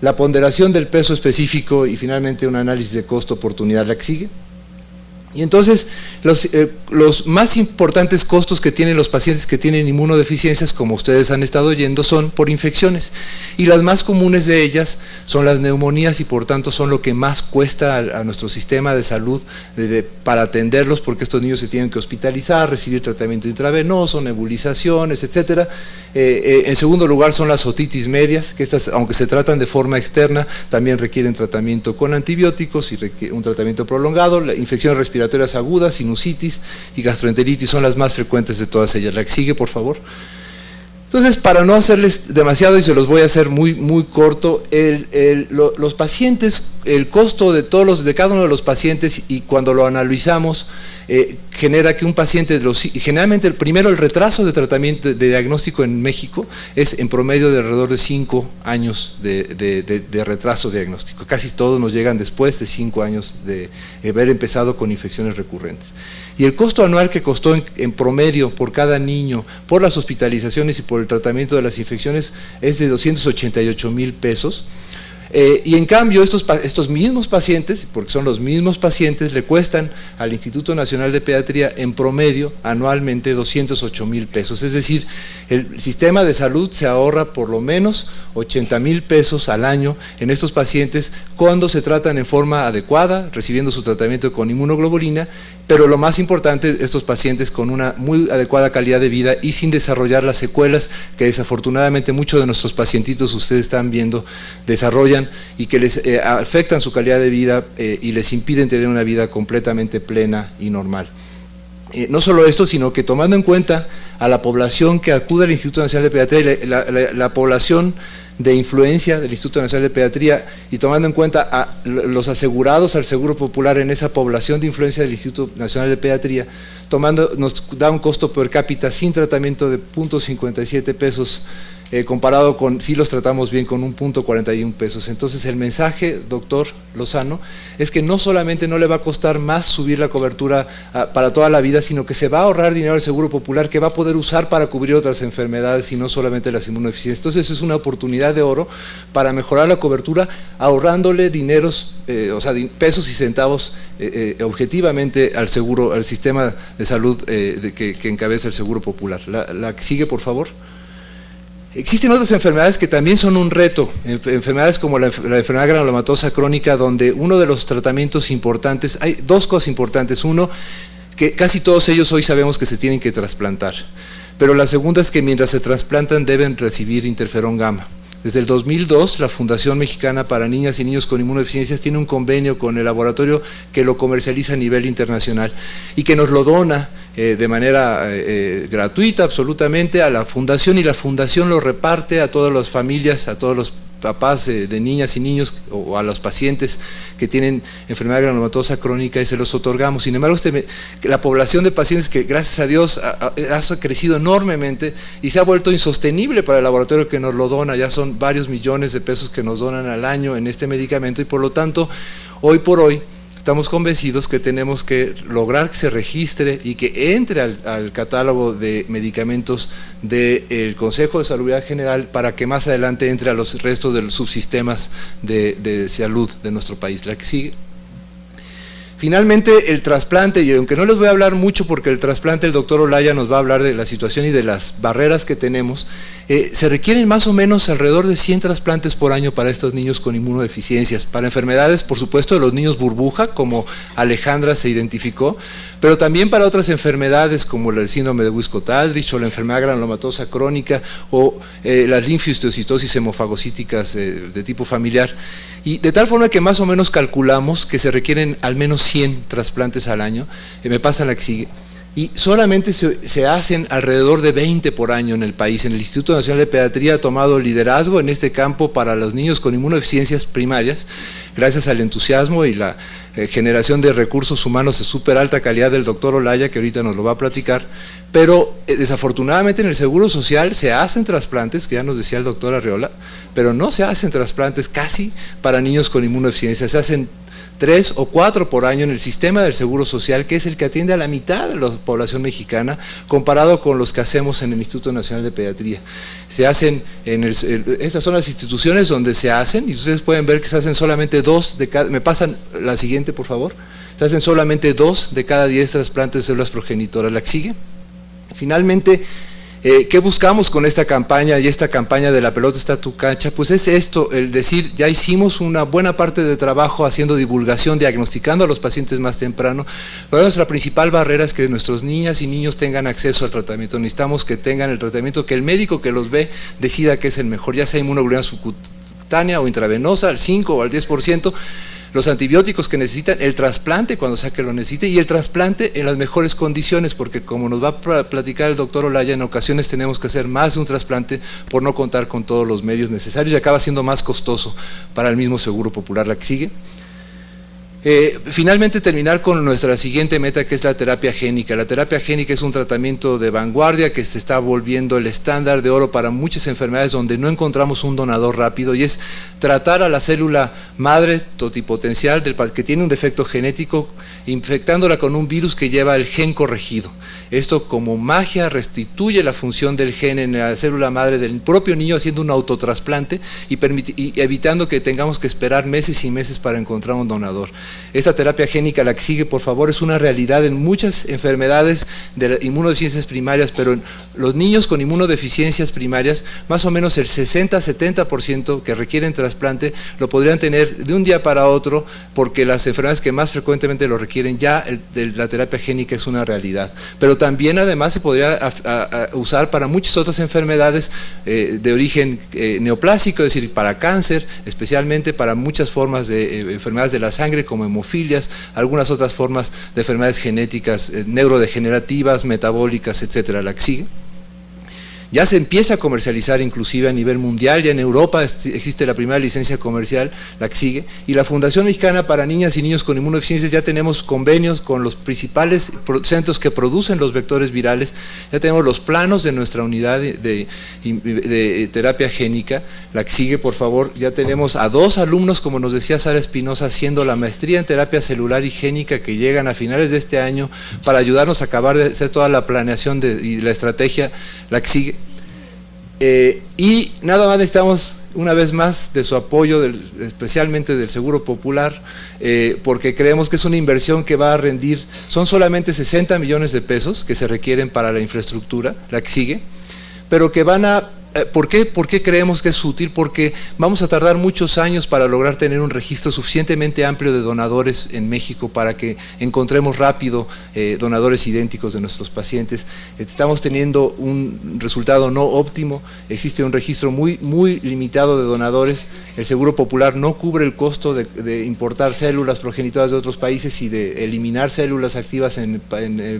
la ponderación del peso específico y finalmente un análisis de costo-oportunidad, la que sigue. Y entonces, los más importantes costos que tienen los pacientes que tienen inmunodeficiencias, como ustedes han estado oyendo, son por infecciones. Y las más comunes de ellas son las neumonías y por tanto son lo que más cuesta a nuestro sistema de salud para atenderlos, porque estos niños se tienen que hospitalizar, recibir tratamiento intravenoso, nebulizaciones, etcétera. En segundo lugar son las otitis medias, que estas, aunque se tratan de forma externa, también requieren tratamiento con antibióticos y un tratamiento prolongado. La infección respiratoria agudas, sinusitis y gastroenteritis son las más frecuentes de todas ellas. La que sigue, por favor. Entonces, para no hacerles demasiado, y se los voy a hacer muy corto, los pacientes, el costo de cada uno de los pacientes, y cuando lo analizamos, genera que un paciente, generalmente primero el retraso de tratamiento, de diagnóstico en México, es en promedio de alrededor de 5 años de retraso diagnóstico. Casi todos nos llegan después de 5 años de haber empezado con infecciones recurrentes. Y el costo anual que costó en promedio por cada niño, por las hospitalizaciones y por el tratamiento de las infecciones, es de 288,000 pesos. Y en cambio estos mismos pacientes, porque son los mismos pacientes, le cuestan al Instituto Nacional de Pediatría en promedio anualmente 208,000 pesos. Es decir, el sistema de salud se ahorra por lo menos 80,000 pesos al año en estos pacientes cuando se tratan en forma adecuada, recibiendo su tratamiento con inmunoglobulina, pero lo más importante, estos pacientes con una muy adecuada calidad de vida y sin desarrollar las secuelas que desafortunadamente muchos de nuestros pacientitos, ustedes están viendo, desarrollan y que les afectan su calidad de vida y les impiden tener una vida completamente plena y normal. No solo esto, sino que tomando en cuenta a la población que acude al Instituto Nacional de Pediatría, la población de influencia del Instituto Nacional de Pediatría, y tomando en cuenta a los asegurados al Seguro Popular en esa población de influencia del Instituto Nacional de Pediatría, nos da un costo per cápita sin tratamiento de 0.57 pesos, comparado con, si los tratamos bien, con 1.41 pesos. Entonces el mensaje, doctor Lozano, es que no solamente no le va a costar más subir la cobertura para toda la vida, sino que se va a ahorrar dinero al Seguro Popular que va a poder usar para cubrir otras enfermedades y no solamente las inmunodeficiencias. Entonces es una oportunidad de oro para mejorar la cobertura, ahorrándole dineros, pesos y centavos objetivamente al seguro, al sistema de salud que encabeza el Seguro Popular. La que sigue, por favor. Existen otras enfermedades que también son un reto, enfermedades como la enfermedad granulomatosa crónica, donde uno de los tratamientos importantes, hay dos cosas importantes. Uno, que casi todos ellos hoy sabemos que se tienen que trasplantar, pero la segunda es que mientras se trasplantan deben recibir interferón gamma. Desde el 2002, la Fundación Mexicana para Niñas y Niños con Inmunodeficiencias tiene un convenio con el laboratorio que lo comercializa a nivel internacional y que nos lo dona de manera gratuita absolutamente a la Fundación, y la Fundación lo reparte a todas las familias, a todos los papás de niñas y niños o a los pacientes que tienen enfermedad granulomatosa crónica, y se los otorgamos. Sin embargo, la población de pacientes, que gracias a Dios ha crecido enormemente y se ha vuelto insostenible para el laboratorio que nos lo dona. Ya son varios millones de pesos que nos donan al año en este medicamento, y por lo tanto, hoy por hoy, estamos convencidos que tenemos que lograr que se registre y que entre al catálogo de medicamentos del Consejo de Salubridad General, para que más adelante entre a los restos de los subsistemas de salud de nuestro país. La que sigue. Finalmente, el trasplante, y aunque no les voy a hablar mucho porque el trasplante, el doctor Olaya nos va a hablar de la situación y de las barreras que tenemos, se requieren más o menos alrededor de 100 trasplantes por año para estos niños con inmunodeficiencias, para enfermedades, por supuesto, de los niños burbuja, como Alejandra se identificó, pero también para otras enfermedades como el síndrome de Wiskott-Aldrich o la enfermedad granulomatosa crónica o las linfohistiocytosis hemofagocíticas de tipo familiar, y de tal forma que más o menos calculamos que se requieren al menos 100 trasplantes al año. Me pasa la que sigue. Y solamente se hacen alrededor de 20 por año en el país. En el Instituto Nacional de Pediatría ha tomado liderazgo en este campo para los niños con inmunodeficiencias primarias, gracias al entusiasmo y la generación de recursos humanos de súper alta calidad del doctor Olaya, que ahorita nos lo va a platicar, pero desafortunadamente en el Seguro Social se hacen trasplantes, que ya nos decía el doctor Arreola, pero no se hacen trasplantes casi para niños con inmunodeficiencias. Se hacen 3 o 4 por año en el sistema del Seguro Social, que es el que atiende a la mitad de la población mexicana, comparado con los que hacemos en el Instituto Nacional de Pediatría. Se hacen estas son las instituciones donde se hacen, y ustedes pueden ver que se hacen solamente 2 de cada, me pasan la siguiente por favor, se hacen solamente 2 de cada 10 trasplantes de células progenitoras. ¿La que sigue? Finalmente, ¿qué buscamos con esta campaña y esta campaña de la pelota está tu cancha? Pues es esto, el decir, ya hicimos una buena parte de trabajo haciendo divulgación, diagnosticando a los pacientes más temprano, pero nuestra principal barrera es que nuestros niñas y niños tengan acceso al tratamiento. Necesitamos que tengan el tratamiento, que el médico que los ve decida que es el mejor, ya sea inmunoglobulina subcutánea o intravenosa, al 5 o al 10%, los antibióticos que necesitan, el trasplante cuando sea que lo necesite, y el trasplante en las mejores condiciones, porque como nos va a platicar el doctor Olaya, en ocasiones tenemos que hacer más de un trasplante por no contar con todos los medios necesarios y acaba siendo más costoso para el mismo Seguro Popular. ¿La que sigue? Finalmente terminar con nuestra siguiente meta, que es la terapia génica. La terapia génica es un tratamiento de vanguardia que se está volviendo el estándar de oro para muchas enfermedades donde no encontramos un donador rápido, y es tratar a la célula madre totipotencial que tiene un defecto genético, infectándola con un virus que lleva el gen corregido. Esto, como magia, restituye la función del gen en la célula madre del propio niño, haciendo un autotrasplante y evitando que tengamos que esperar meses y meses para encontrar un donador. Esta terapia génica, la que sigue por favor, es una realidad en muchas enfermedades de inmunodeficiencias primarias, pero en los niños con inmunodeficiencias primarias, más o menos el 60-70% que requieren trasplante lo podrían tener de un día para otro, porque las enfermedades que más frecuentemente lo requieren, ya la terapia génica es una realidad. Pero también además se podría usar para muchas otras enfermedades de origen neoplásico, es decir, para cáncer, especialmente para muchas formas de enfermedades de la sangre como hemofilias, algunas otras formas de enfermedades genéticas, neurodegenerativas, metabólicas, etcétera. La que sigue. Ya se empieza a comercializar inclusive a nivel mundial, ya en Europa existe la primera licencia comercial, la que sigue, y la Fundación Mexicana para Niñas y Niños con Inmunodeficiencias ya tenemos convenios con los principales centros que producen los vectores virales, ya tenemos los planos de nuestra unidad de terapia génica. La que sigue por favor, ya tenemos a 2 alumnos, como nos decía Sara Espinosa, haciendo la maestría en terapia celular y génica, que llegan a finales de este año para ayudarnos a acabar de hacer toda la planeación y la estrategia. La que sigue. Y nada más necesitamos una vez más de su apoyo, especialmente del Seguro Popular, porque creemos que es una inversión que va a rendir, son solamente 60 millones de pesos que se requieren para la infraestructura, la que sigue, pero que van a... ¿Por qué creemos que es útil? Porque vamos a tardar muchos años para lograr tener un registro suficientemente amplio de donadores en México para que encontremos rápido donadores idénticos de nuestros pacientes. Estamos teniendo un resultado no óptimo, existe un registro muy limitado de donadores, el Seguro Popular no cubre el costo de importar células progenitoras de otros países y de eliminar células activas en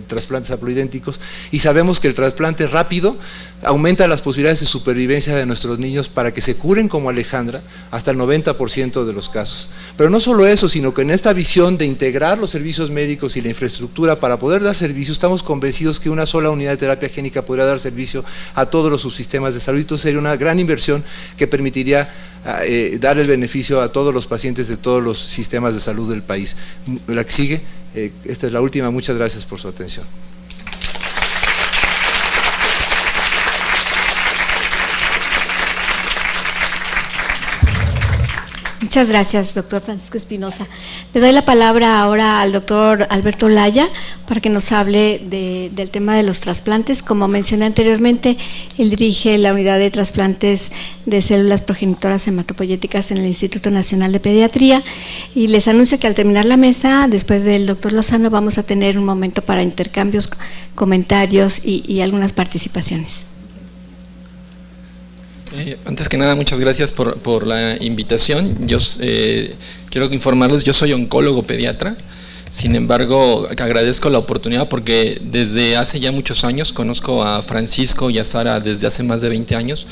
trasplantes haploidénticos, y sabemos que el trasplante rápido aumenta las posibilidades de supervivencia de nuestros niños para que se curen como Alejandra, hasta el 90% de los casos. Pero no solo eso, sino que en esta visión de integrar los servicios médicos y la infraestructura para poder dar servicio, estamos convencidos que una sola unidad de terapia génica podría dar servicio a todos los subsistemas de salud. Entonces sería una gran inversión que permitiría dar el beneficio a todos los pacientes de todos los sistemas de salud del país. La que sigue, esta es la última, muchas gracias por su atención. Muchas gracias, doctor Francisco Espinosa. Le doy la palabra ahora al doctor Alberto Olaya para que nos hable del tema de los trasplantes. Como mencioné anteriormente, él dirige la unidad de trasplantes de células progenitoras hematopoyéticas en el Instituto Nacional de Pediatría, y les anuncio que al terminar la mesa, después del doctor Lozano, vamos a tener un momento para intercambios, comentarios y algunas participaciones. Antes que nada, muchas gracias por la invitación. Yo quiero informarles, yo soy oncólogo pediatra, sin embargo agradezco la oportunidad porque desde hace ya muchos años conozco a Francisco y a Sara desde hace más de 20 años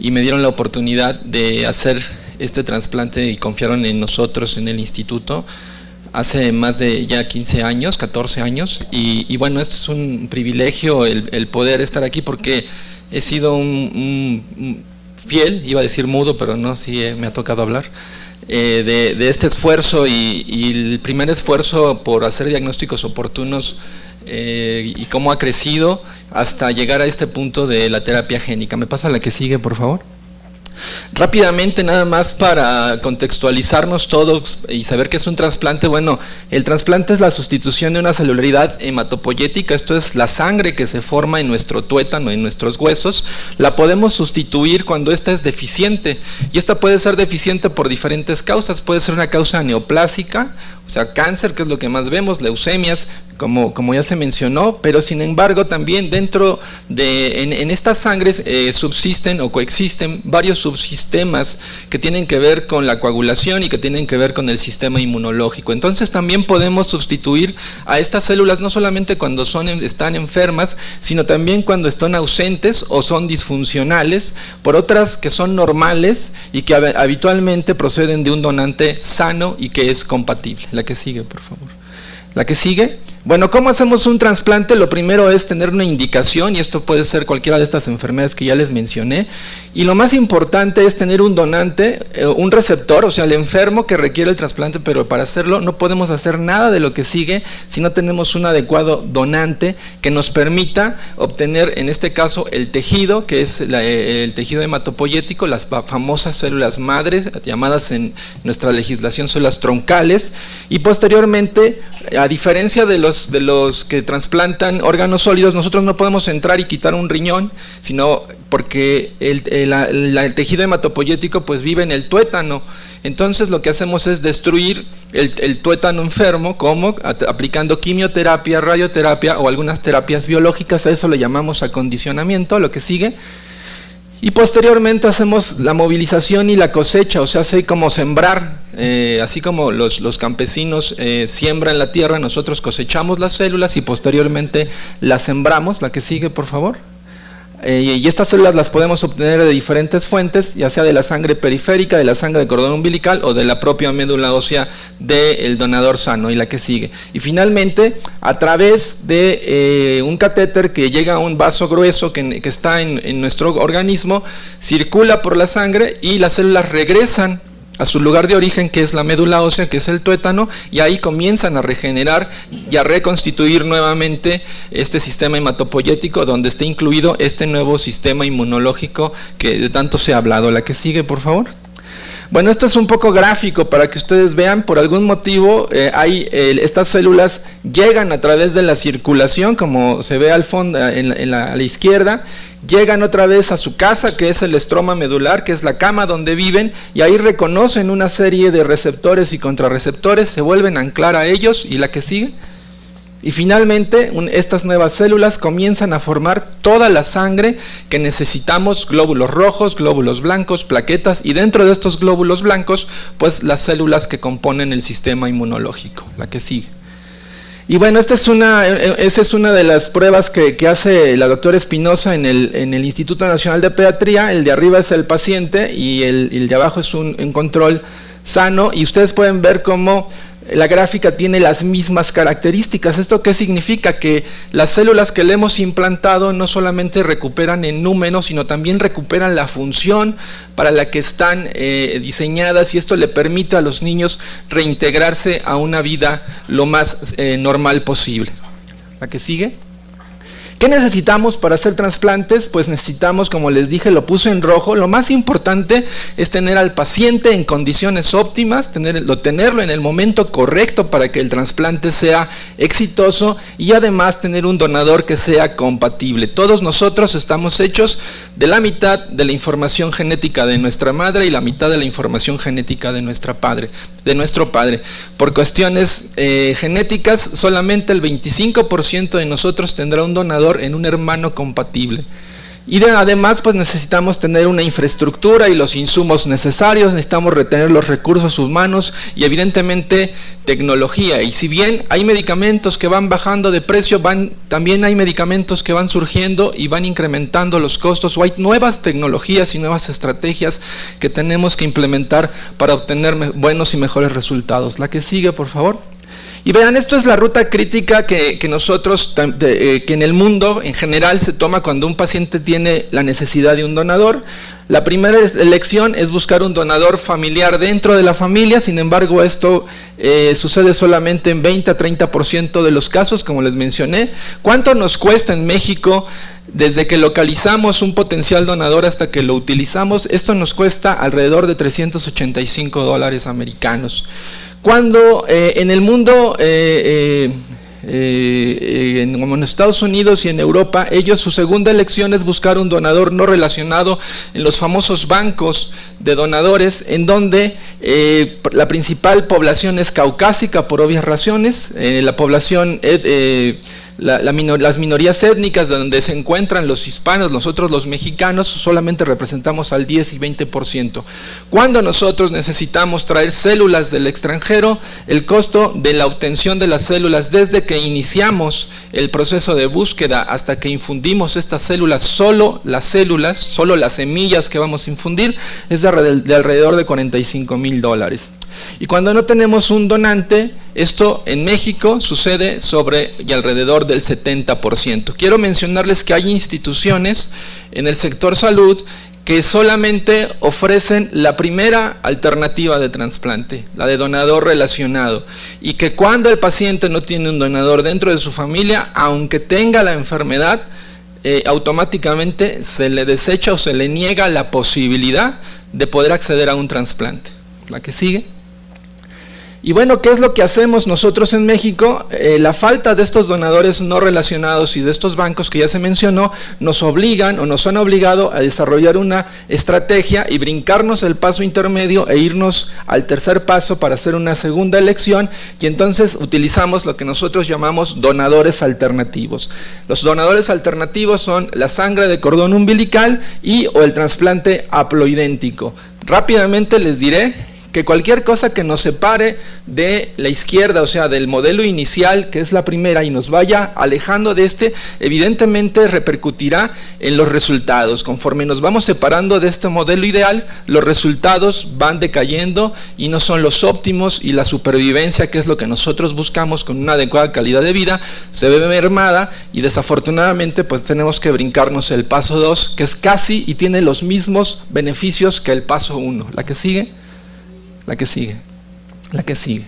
y me dieron la oportunidad de hacer este trasplante y confiaron en nosotros en el instituto hace más de ya 15 años, 14 años y bueno, esto es un privilegio el poder estar aquí porque he sido fiel, iba a decir mudo, pero no, sí me ha tocado hablar, de este esfuerzo y el primer esfuerzo por hacer diagnósticos oportunos y cómo ha crecido hasta llegar a este punto de la terapia génica. ¿Me pasa la que sigue, por favor? Rápidamente, nada más para contextualizarnos todos y saber qué es un trasplante. Bueno, el trasplante es la sustitución de una celularidad hematopoyética, esto es la sangre que se forma en nuestro tuétano, en nuestros huesos. La podemos sustituir cuando esta es deficiente, y esta puede ser deficiente por diferentes causas. Puede ser una causa neoplásica, o sea, cáncer, que es lo que más vemos, leucemias, como ya se mencionó, pero sin embargo también dentro de, en estas sangres subsisten o coexisten varios subsistemas que tienen que ver con la coagulación y que tienen que ver con el sistema inmunológico. Entonces también podemos sustituir a estas células no solamente cuando están enfermas, sino también cuando están ausentes o son disfuncionales, por otras que son normales y que habitualmente proceden de un donante sano y que es compatible. La que sigue, por favor. La que sigue. Bueno, ¿cómo hacemos un trasplante? Lo primero es tener una indicación, y esto puede ser cualquiera de estas enfermedades que ya les mencioné, y lo más importante es tener un donante, un receptor, o sea, el enfermo que requiere el trasplante, pero para hacerlo no podemos hacer nada de lo que sigue si no tenemos un adecuado donante que nos permita obtener, en este caso, el tejido, que es el tejido hematopoyético, las famosas células madres, llamadas en nuestra legislación células troncales, y posteriormente, a diferencia de los que trasplantan órganos sólidos, nosotros no podemos entrar y quitar un riñón, sino porque el tejido hematopoyético pues vive en el tuétano. Entonces lo que hacemos es destruir el tuétano enfermo, como aplicando quimioterapia, radioterapia o algunas terapias biológicas. A eso le llamamos acondicionamiento. Lo que sigue. Y posteriormente hacemos la movilización y la cosecha, o sea, así como sembrar, así como los campesinos siembran la tierra, nosotros cosechamos las células y posteriormente las sembramos. La que sigue, por favor. Y estas células las podemos obtener de diferentes fuentes, ya sea de la sangre periférica, de la sangre del cordón umbilical o de la propia médula ósea del donador sano. Y la que sigue. Y finalmente, a través de un catéter que llega a un vaso grueso que está en nuestro organismo, circula por la sangre y las células regresan a su lugar de origen, que es la médula ósea, que es el tuétano, y ahí comienzan a regenerar y a reconstituir nuevamente este sistema hematopoyético, donde está incluido este nuevo sistema inmunológico que de tanto se ha hablado. La que sigue, por favor. Bueno, esto es un poco gráfico para que ustedes vean. Por algún motivo estas células llegan a través de la circulación, como se ve al fondo a la izquierda, llegan otra vez a su casa, que es el estroma medular, que es la cama donde viven, y ahí reconocen una serie de receptores y contrarreceptores, se vuelven a anclar a ellos. Y la que sigue. Y finalmente, estas nuevas células comienzan a formar toda la sangre que necesitamos, glóbulos rojos, glóbulos blancos, plaquetas, y dentro de estos glóbulos blancos, pues las células que componen el sistema inmunológico. La que sigue. Y bueno, esa es una de las pruebas que hace la doctora Espinosa en el Instituto Nacional de Pediatría. El de arriba es el paciente y el de abajo es un control sano, y ustedes pueden ver cómo la gráfica tiene las mismas características. ¿Esto qué significa? Que las células que le hemos implantado no solamente recuperan en número, sino también recuperan la función para la que están diseñadas, y esto le permite a los niños reintegrarse a una vida lo más normal posible. ¿La que sigue? ¿Qué necesitamos para hacer trasplantes? Pues necesitamos, como les dije, lo puse en rojo, lo más importante es tener al paciente en condiciones óptimas, tenerlo en el momento correcto para que el trasplante sea exitoso, y además tener un donador que sea compatible. Todos nosotros estamos hechos de la mitad de la información genética de nuestra madre y la mitad de la información genética de nuestro padre. Por cuestiones genéticas, solamente el 25% de nosotros tendrá un donador en un hermano compatible. Y además pues necesitamos tener una infraestructura y los insumos necesarios, necesitamos retener los recursos humanos y evidentemente tecnología. Y si bien hay medicamentos que van bajando de precio, también hay medicamentos que van surgiendo y van incrementando los costos, o hay nuevas tecnologías y nuevas estrategias que tenemos que implementar para obtener buenos y mejores resultados. La que sigue, por favor. Y vean, esto es la ruta crítica que nosotros, que en el mundo en general se toma cuando un paciente tiene la necesidad de un donador. La primera elección es buscar un donador familiar dentro de la familia, sin embargo esto sucede solamente en 20 a 30% de los casos, como les mencioné. ¿Cuánto nos cuesta en México desde que localizamos un potencial donador hasta que lo utilizamos? Esto nos cuesta alrededor de $385 americanos. Cuando en el mundo, como en Estados Unidos y en Europa, ellos su segunda elección es buscar un donador no relacionado en los famosos bancos de donadores, en donde la principal población es caucásica por obvias razones, la población las minorías étnicas donde se encuentran los hispanos, nosotros los mexicanos, solamente representamos al 10 y 20%. Cuando nosotros necesitamos traer células del extranjero, el costo de la obtención de las células desde que iniciamos el proceso de búsqueda hasta que infundimos estas células, solo las semillas que vamos a infundir, es de alrededor de $45,000. Y cuando no tenemos un donante, esto en México sucede sobre y alrededor del 70%. Quiero mencionarles que hay instituciones en el sector salud que solamente ofrecen la primera alternativa de trasplante, la de donador relacionado, y que cuando el paciente no tiene un donador dentro de su familia, aunque tenga la enfermedad, automáticamente se le desecha o se le niega la posibilidad de poder acceder a un trasplante. La que sigue. Y bueno, ¿qué es lo que hacemos nosotros en México? La falta de estos donadores no relacionados y de estos bancos que ya se mencionó, nos obligan o nos han obligado a desarrollar una estrategia y brincarnos el paso intermedio e irnos al tercer paso para hacer una segunda elección, y entonces utilizamos lo que nosotros llamamos donadores alternativos. Los donadores alternativos son la sangre de cordón umbilical o el trasplante haploidéntico. Rápidamente les diré que cualquier cosa que nos separe de la izquierda, o sea, del modelo inicial, que es la primera, y nos vaya alejando de evidentemente repercutirá en los resultados. Conforme nos vamos separando de este modelo ideal, los resultados van decayendo y no son los óptimos, y la supervivencia, que es lo que nosotros buscamos con una adecuada calidad de vida, se ve mermada, y desafortunadamente pues tenemos que brincarnos el paso 2, que es casi y tiene los mismos beneficios que el paso 1. ¿La que sigue? La que sigue.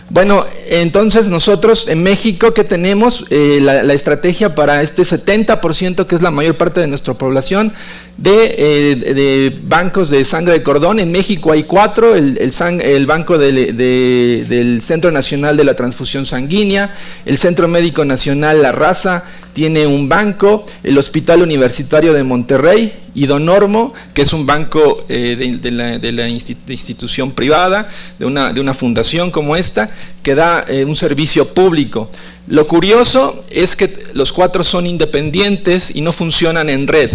Bueno, entonces nosotros en México, ¿qué tenemos? La estrategia para este 70%, que es la mayor parte de nuestra población, de bancos de sangre de cordón. En México hay 4, el Banco del Centro Nacional de la Transfusión Sanguínea, el Centro Médico Nacional La Raza tiene un banco, el Hospital Universitario de Monterrey y Donormo, que es un banco de la institución privada, de una fundación como esta, que da un servicio público. Lo curioso es que los 4 son independientes y no funcionan en red.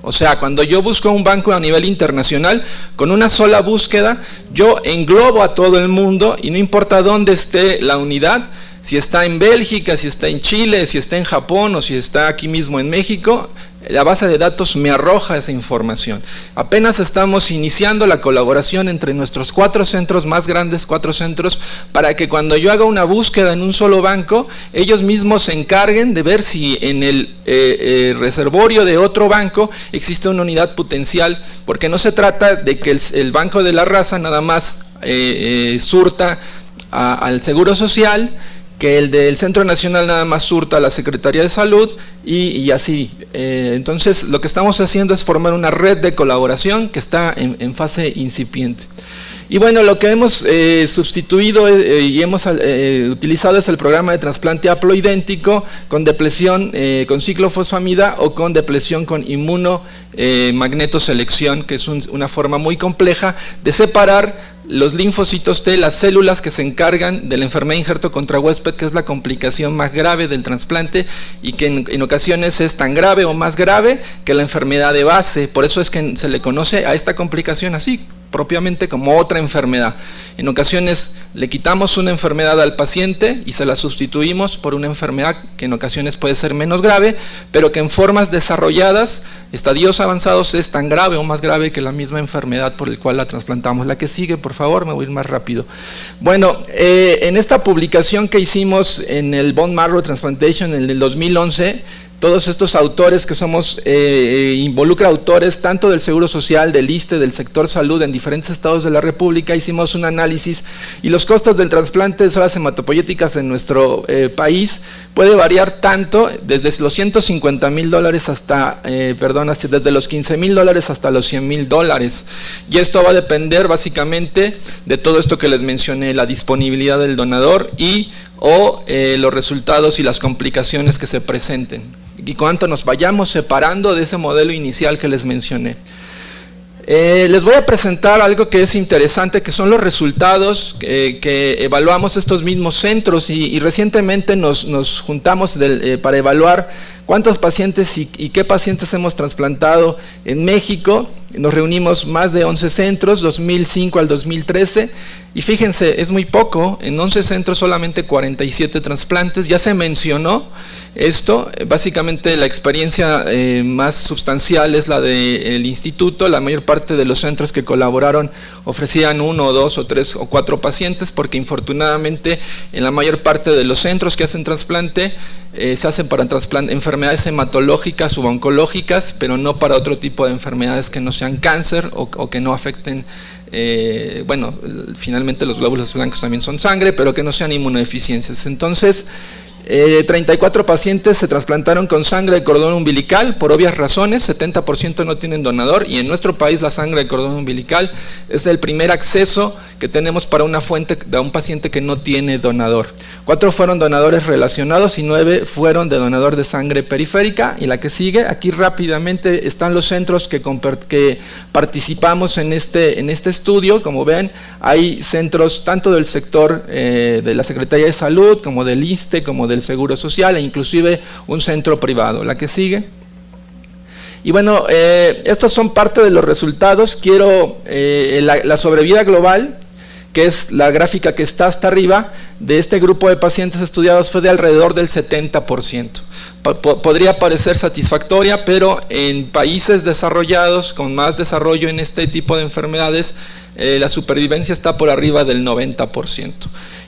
O sea, cuando yo busco un banco a nivel internacional, con una sola búsqueda, yo englobo a todo el mundo y no importa dónde esté la unidad, si está en Bélgica, si está en Chile, si está en Japón o si está aquí mismo en México, la base de datos me arroja esa información. Apenas estamos iniciando la colaboración entre nuestros 4 centros más grandes, 4 centros, para que cuando yo haga una búsqueda en un solo banco, ellos mismos se encarguen de ver si en el reservorio de otro banco existe una unidad potencial, porque no se trata de que el Banco de la Raza nada más surta al Seguro Social, que el del Centro Nacional nada más surta a la Secretaría de Salud y así. Entonces lo que estamos haciendo es formar una red de colaboración que está en fase incipiente. Y bueno, lo que hemos sustituido y hemos utilizado es el programa de trasplante haploidéntico con depresión con ciclofosfamida o con depresión con inmunomagnetoselección, que es una forma muy compleja de separar los linfocitos T, las células que se encargan de la enfermedad de injerto contra huésped, que es la complicación más grave del trasplante y que en ocasiones es tan grave o más grave que la enfermedad de base. Por eso es que se le conoce a esta complicación así, propiamente como otra enfermedad. En ocasiones le quitamos una enfermedad al paciente y se la sustituimos por una enfermedad que en ocasiones puede ser menos grave, pero que en formas desarrolladas, estadios avanzados, es tan grave o más grave que la misma enfermedad por la cual la trasplantamos. La que sigue, por favor, me voy a ir más rápido. Bueno, en esta publicación que hicimos en el Bone Marrow Transplantation en el 2011, todos estos autores que somos, involucra autores tanto del Seguro Social, del ISSSTE, del sector salud en diferentes estados de la República, hicimos un análisis y los costos del trasplante de células hematopoyéticas en nuestro país puede variar tanto desde los $150,000 hasta, desde los $15,000 hasta los $100,000. Y esto va a depender básicamente de todo esto que les mencioné, la disponibilidad del donador y los resultados y las complicaciones que se presenten, y cuánto nos vayamos separando de ese modelo inicial que les mencioné. Les voy a presentar algo que es interesante, que son los resultados que evaluamos estos mismos centros, y recientemente nos juntamos para evaluar cuántos pacientes y qué pacientes hemos trasplantado en México. Nos reunimos más de 11 centros, 2005 al 2013, y fíjense, es muy poco, en 11 centros solamente 47 trasplantes. Ya se mencionó esto, básicamente la experiencia más sustancial es la del instituto. La mayor parte de los centros que colaboraron ofrecían 1 o 2 o 3 o 4 pacientes, porque infortunadamente en la mayor parte de los centros que hacen trasplante se hacen para enfermedades hematológicas u oncológicas, pero no para otro tipo de enfermedades que no sean cáncer o que no afecten, finalmente los glóbulos blancos también son sangre, pero que no sean inmunodeficiencias. Entonces, 34 pacientes se trasplantaron con sangre de cordón umbilical, por obvias razones. 70% no tienen donador, y en nuestro país la sangre de cordón umbilical es el primer acceso que tenemos para una fuente de un paciente que no tiene donador. 4 fueron donadores relacionados y 9 fueron de donador de sangre periférica. Y la que sigue, aquí rápidamente están los centros que participamos en este estudio. Como ven, hay centros tanto del sector de la Secretaría de Salud, como del ISSSTE, como del Seguro Social, e inclusive un centro privado. La que sigue. Y bueno, estos son parte de los resultados. Quiero la sobrevida global, que es la gráfica que está hasta arriba, de este grupo de pacientes estudiados fue de alrededor del 70%. Podría parecer satisfactoria, pero en países desarrollados, con más desarrollo en este tipo de enfermedades, la supervivencia está por arriba del 90%.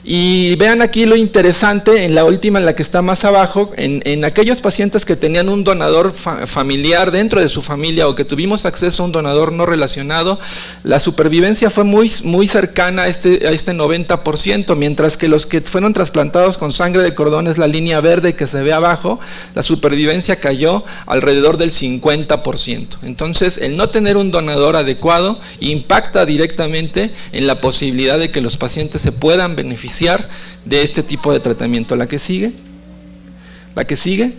Y vean aquí lo interesante, en la última, en la que está más abajo, en aquellos pacientes que tenían un donador familiar dentro de su familia, o que tuvimos acceso a un donador no relacionado, la supervivencia fue muy cercana a este 90%, mientras que los que fueron trasplantados con sangre de cordón, es la línea verde que se ve abajo, la supervivencia cayó alrededor del 50%. Entonces, el no tener un donador adecuado impacta directamente en la posibilidad de que los pacientes se puedan beneficiar de este tipo de tratamiento. La que sigue. La que sigue.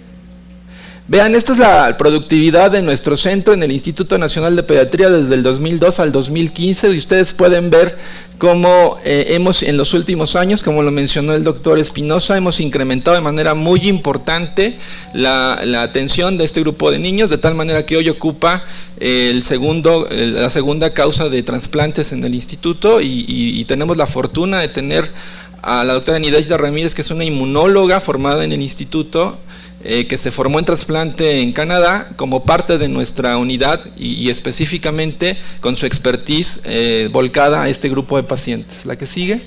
Vean, esta es la productividad de nuestro centro en el Instituto Nacional de Pediatría desde el 2002 al 2015, y ustedes pueden ver cómo hemos, en los últimos años, como lo mencionó el doctor Espinosa, hemos incrementado de manera muy importante la atención de este grupo de niños, de tal manera que hoy ocupa la segunda causa de trasplantes en el instituto, y tenemos la fortuna de tener a la doctora Nideida Ramírez, que es una inmunóloga formada en el instituto, que se formó en trasplante en Canadá, como parte de nuestra unidad, y específicamente con su expertise volcada a este grupo de pacientes. La que sigue.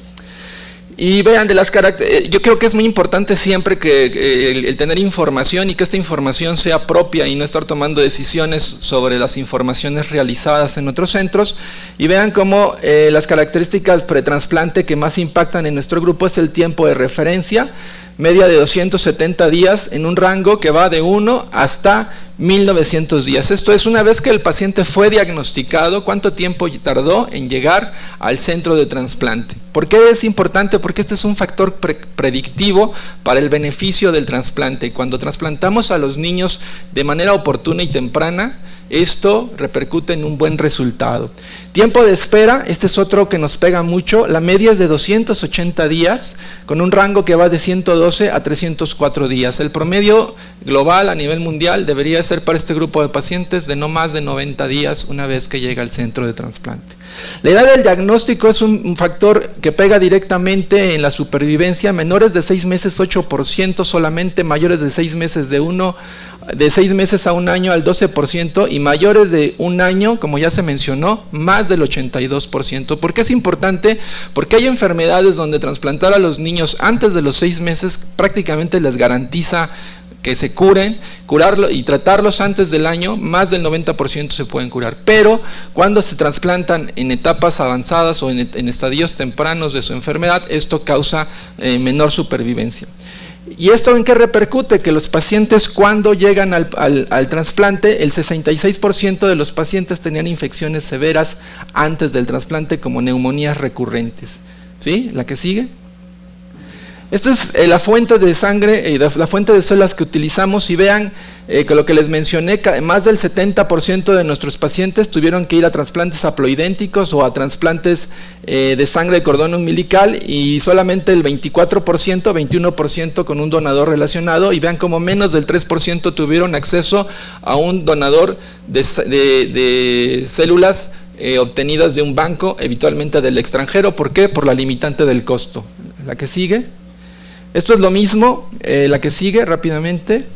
Y vean, de las características, yo creo que es muy importante siempre que el tener información, y que esta información sea propia, y no estar tomando decisiones sobre las informaciones realizadas en otros centros. Y vean cómo las características pretrasplante que más impactan en nuestro grupo es el tiempo de referencia, media de 270 días, en un rango que va de 1 hasta 1900 días. Esto es, una vez que el paciente fue diagnosticado, cuánto tiempo tardó en llegar al centro de trasplante. ¿Por qué es importante? Porque este es un factor predictivo para el beneficio del trasplante. Cuando trasplantamos a los niños de manera oportuna y temprana, esto repercute en un buen resultado. Tiempo de espera, este es otro que nos pega mucho, la media es de 280 días, con un rango que va de 112 a 304 días. El promedio global a nivel mundial debería ser para este grupo de pacientes de no más de 90 días una vez que llega al centro de trasplante. La edad del diagnóstico es un factor que pega directamente en la supervivencia. Menores de 6 meses 8% solamente, mayores de 6 meses de 6 meses a un año al 12%, y mayores de un año, como ya se mencionó, más del 82%. ¿Por qué es importante? Porque hay enfermedades donde trasplantar a los niños antes de los 6 meses prácticamente les garantiza que se curarlo y tratarlos antes del año, más del 90% se pueden curar. Pero cuando se trasplantan en etapas avanzadas o en estadios tempranos de su enfermedad, esto causa menor supervivencia. ¿Y esto en qué repercute? Que los pacientes, cuando llegan al trasplante, el 66% de los pacientes tenían infecciones severas antes del trasplante, como neumonías recurrentes. ¿Sí? ¿La que sigue? Esta es la fuente de sangre, la fuente de células que utilizamos, y vean que lo que les mencioné, más del 70% de nuestros pacientes tuvieron que ir a trasplantes haploidénticos o a trasplantes de sangre de cordón umbilical, y solamente el 24%, 21% con un donador relacionado, y vean como menos del 3% tuvieron acceso a un donador de células obtenidas de un banco, habitualmente del extranjero. ¿Por qué? Por la limitante del costo. La que sigue. Esto es lo mismo, la que sigue rápidamente,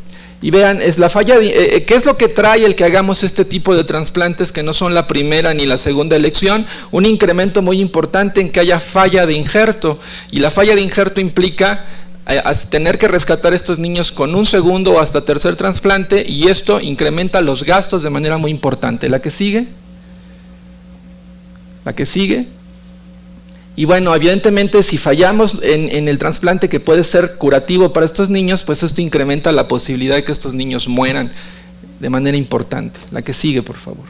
y vean, es la falla ¿qué es lo que trae el que hagamos este tipo de trasplantes que no son la primera ni la segunda elección? Un incremento muy importante en que haya falla de injerto, y la falla de injerto implica tener que rescatar a estos niños con un segundo o hasta tercer trasplante, y esto incrementa los gastos de manera muy importante. La que sigue. La que sigue. Y bueno, evidentemente si fallamos en el trasplante, que puede ser curativo para estos niños, pues esto incrementa la posibilidad de que estos niños mueran de manera importante. La que sigue, por favor.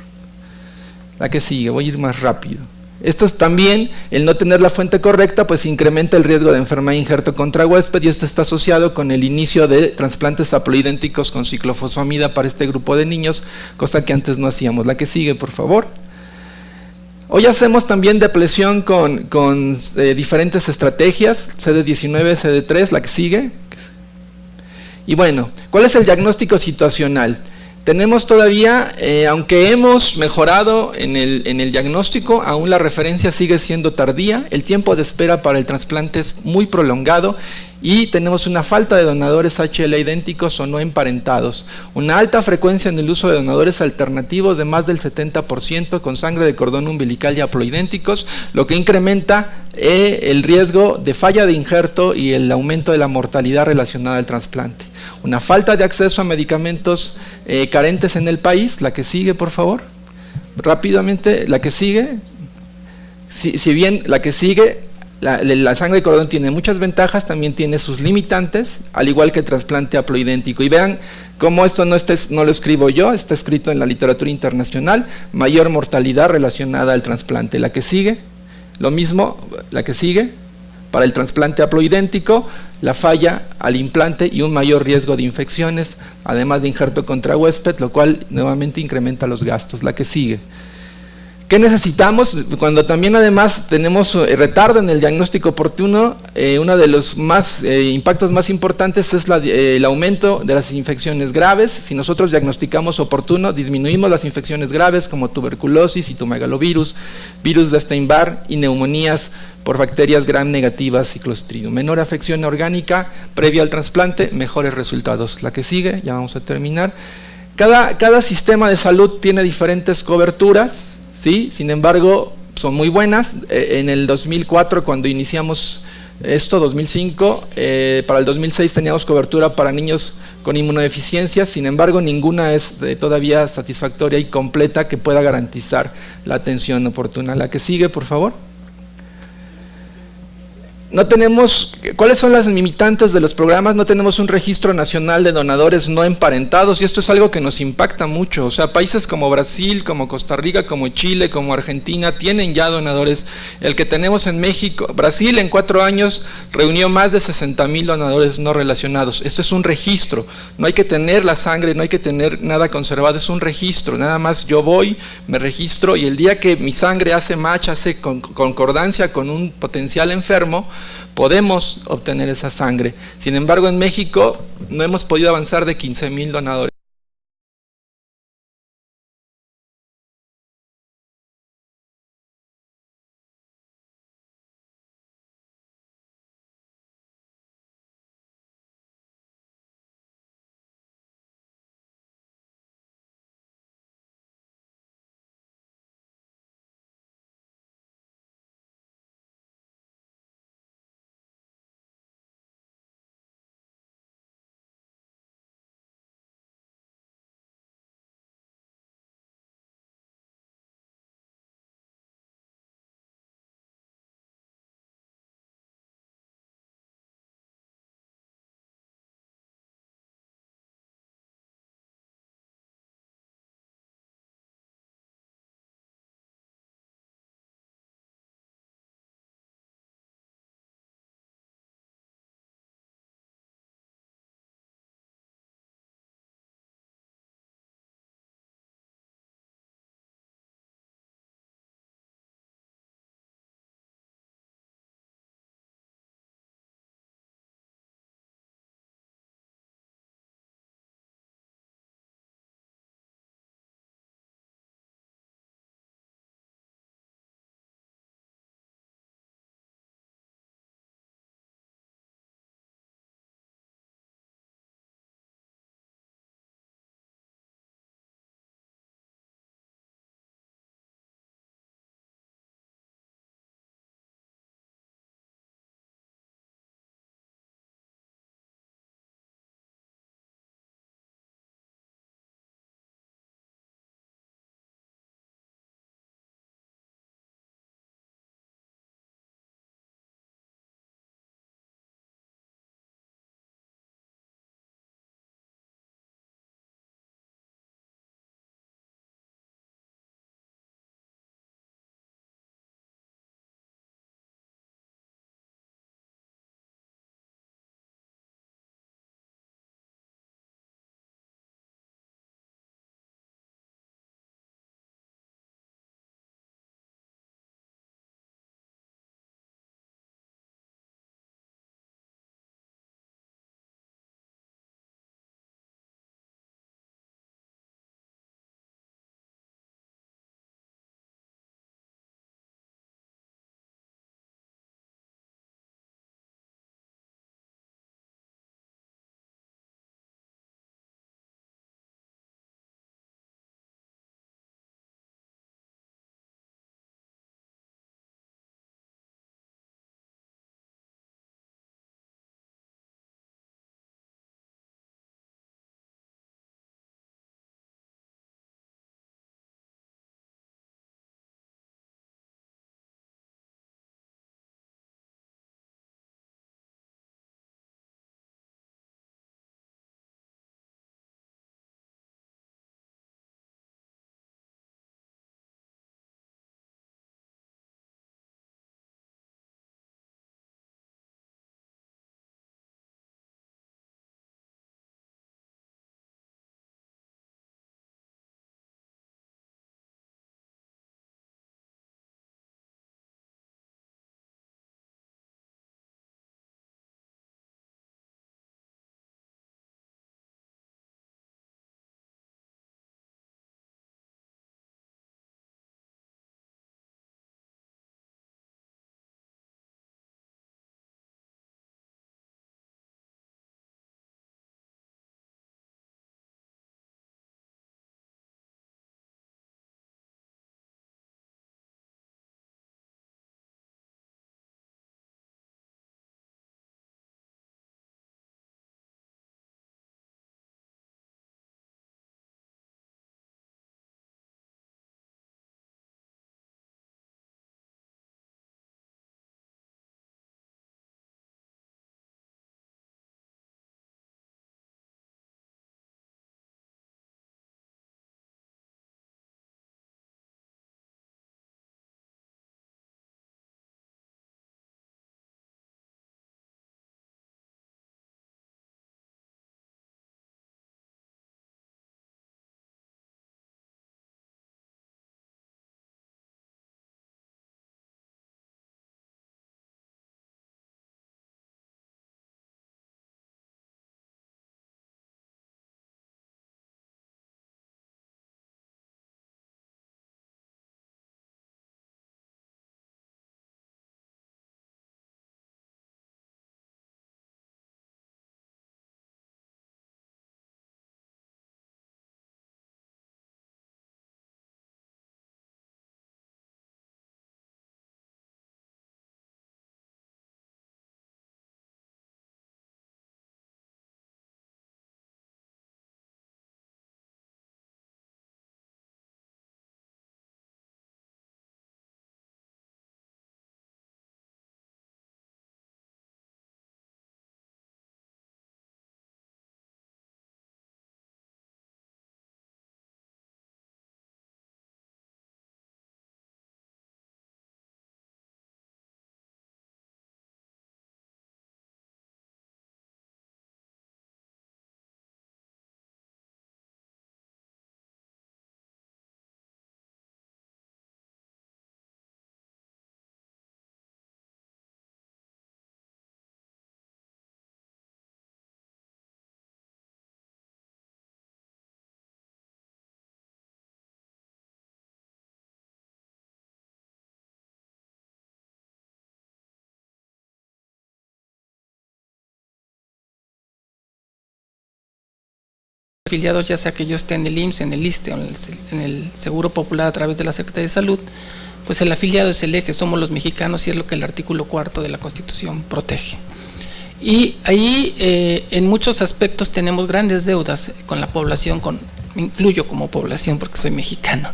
La que sigue, voy a ir más rápido. Esto es también, el no tener la fuente correcta, pues incrementa el riesgo de enfermedad injerto contra huésped, y esto está asociado con el inicio de trasplantes haploidénticos con ciclofosfamida para este grupo de niños, cosa que antes no hacíamos. La que sigue, por favor. Hoy hacemos también depresión con diferentes estrategias, CD19, CD3, la que sigue. Y bueno, ¿cuál es el diagnóstico situacional? Tenemos todavía, aunque hemos mejorado en el diagnóstico, aún la referencia sigue siendo tardía, el tiempo de espera para el trasplante es muy prolongado, y tenemos una falta de donadores HLA idénticos o no emparentados, una alta frecuencia en el uso de donadores alternativos de más del 70% con sangre de cordón umbilical y haploidénticos, lo que incrementa el riesgo de falla de injerto y el aumento de la mortalidad relacionada al trasplante. Una falta de acceso a medicamentos carentes en el país. La que sigue, por favor. Rápidamente, la que sigue. Si bien la que sigue, la sangre de cordón tiene muchas ventajas, también tiene sus limitantes, al igual que el trasplante haploidéntico. Y vean cómo esto no lo escribo yo, está escrito en la literatura internacional: mayor mortalidad relacionada al trasplante. La que sigue, lo mismo, la que sigue, para el trasplante haploidéntico, la falla al implante y un mayor riesgo de infecciones, además de injerto contra huésped, lo cual nuevamente incrementa los gastos. La que sigue. ¿Qué necesitamos? Cuando también además tenemos retardo en el diagnóstico oportuno, uno de los impactos más importantes es el aumento de las infecciones graves. Si nosotros diagnosticamos oportuno, disminuimos las infecciones graves como tuberculosis, citomegalovirus, virus de Epstein-Barr y neumonías por bacterias gram negativas y Clostridium. Menor afección orgánica previa al trasplante, mejores resultados. La que sigue, ya vamos a terminar. Cada sistema de salud tiene diferentes coberturas, ¿sí? Sin embargo, son muy buenas. En el 2004, cuando iniciamos esto, 2005, para el 2006 teníamos cobertura para niños con inmunodeficiencias, sin embargo, ninguna es todavía satisfactoria y completa que pueda garantizar la atención oportuna. La que sigue, por favor. No tenemos, ¿cuáles son las limitantes de los programas? No tenemos un registro nacional de donadores no emparentados y esto es algo que nos impacta mucho. O sea, países como Brasil, como Costa Rica, como Chile, como Argentina tienen ya donadores. El que tenemos en México, Brasil en 4 años reunió más de 60,000 donadores no relacionados. Esto es un registro. No hay que tener la sangre, no hay que tener nada conservado, es un registro. Nada más yo voy, me registro y el día que mi sangre hace match, hace concordancia con un potencial enfermo, podemos obtener esa sangre. Sin embargo, en México no hemos podido avanzar de 15,000 donadores. afiliados, ya sea que yo esté en el IMSS, en el ISSSTE o en el Seguro Popular a través de la Secretaría de Salud, pues el afiliado es el eje, somos los mexicanos y es lo que el artículo 4 de la Constitución protege. Y ahí en muchos aspectos tenemos grandes deudas con la población, me incluyo como población porque soy mexicano.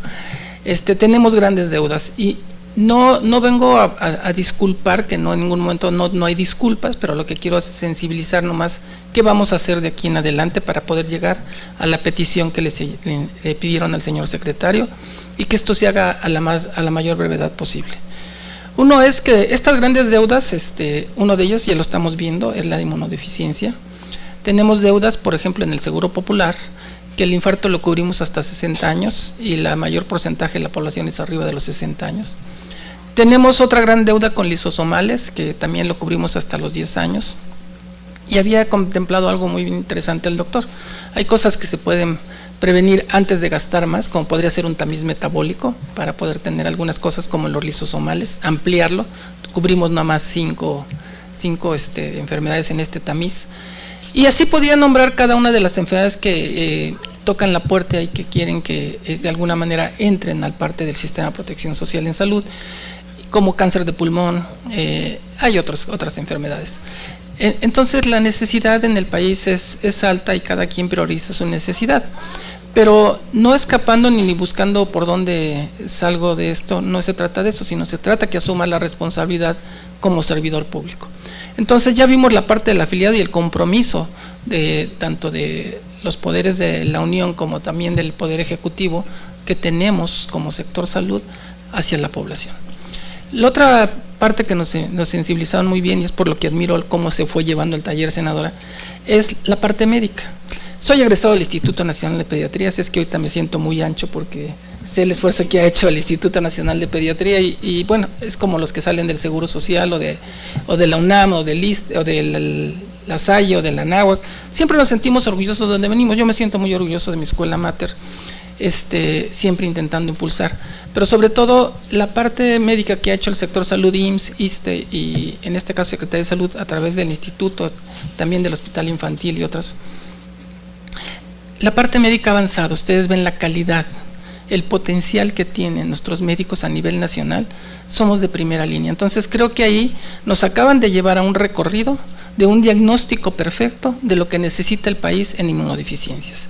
Tenemos grandes deudas y no vengo a disculpar, que no en ningún momento no hay disculpas, pero lo que quiero es sensibilizar nomás qué vamos a hacer de aquí en adelante para poder llegar a la petición que le pidieron al señor secretario y que esto se haga a la mayor brevedad posible. Uno es que estas grandes deudas, uno de ellos ya lo estamos viendo, es la de inmunodeficiencia. Tenemos deudas, por ejemplo, en el Seguro Popular, que el infarto lo cubrimos hasta 60 años y la mayor porcentaje de la población es arriba de los 60 años. Tenemos otra gran deuda con lisosomales, que también lo cubrimos hasta los 10 años. Y había contemplado algo muy interesante el doctor. Hay cosas que se pueden prevenir antes de gastar más, como podría ser un tamiz metabólico, para poder tener algunas cosas como los lisosomales, ampliarlo. Cubrimos nada más 5 enfermedades en este tamiz. Y así podría nombrar cada una de las enfermedades que tocan la puerta y que quieren que de alguna manera entren al parte del sistema de protección social en salud, como cáncer de pulmón, hay otras enfermedades. Entonces la necesidad en el país es alta y cada quien prioriza su necesidad, pero no escapando ni buscando por dónde salgo de esto, no se trata de eso, sino se trata que asuma la responsabilidad como servidor público. Entonces ya vimos la parte del afiliado y el compromiso tanto de los poderes de la Unión como también del Poder Ejecutivo que tenemos como sector salud hacia la población. La otra parte que nos sensibilizaron muy bien, y es por lo que admiro cómo se fue llevando el taller, senadora, es la parte médica. Soy egresado del Instituto Nacional de Pediatría, así es que ahorita me siento muy ancho porque sé el esfuerzo que ha hecho el Instituto Nacional de Pediatría y bueno, es como los que salen del Seguro Social o de la UNAM o del ISSSTE o de la SAI o de la NAHUAC. Siempre nos sentimos orgullosos de donde venimos. Yo me siento muy orgulloso de mi escuela mater, siempre intentando impulsar, pero sobre todo la parte médica que ha hecho el sector salud, IMSS, ISSSTE y en este caso Secretaría de Salud a través del instituto, también del Hospital Infantil y otras. La parte médica avanzada, ustedes ven la calidad, el potencial que tienen nuestros médicos a nivel nacional, somos de primera línea. Entonces creo que ahí nos acaban de llevar a un recorrido de un diagnóstico perfecto de lo que necesita el país en inmunodeficiencias.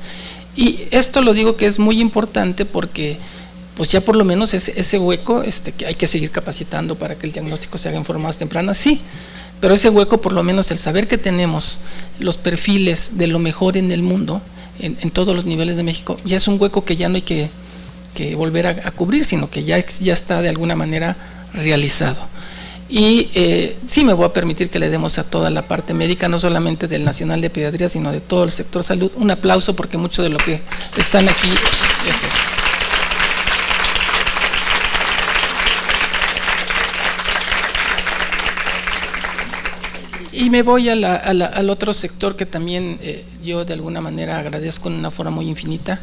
Y esto lo digo que es muy importante porque pues ya por lo menos ese hueco que hay que seguir capacitando para que el diagnóstico se haga en forma más temprana, sí, pero ese hueco por lo menos el saber que tenemos los perfiles de lo mejor en el mundo, en todos los niveles de México, ya es un hueco que ya no hay que volver a cubrir, sino que ya está de alguna manera realizado. Y sí me voy a permitir que le demos a toda la parte médica, no solamente del Nacional de Pediatría, sino de todo el sector salud, un aplauso porque mucho de lo que están aquí es eso. Y me voy al otro sector que también yo de alguna manera agradezco en una forma muy infinita,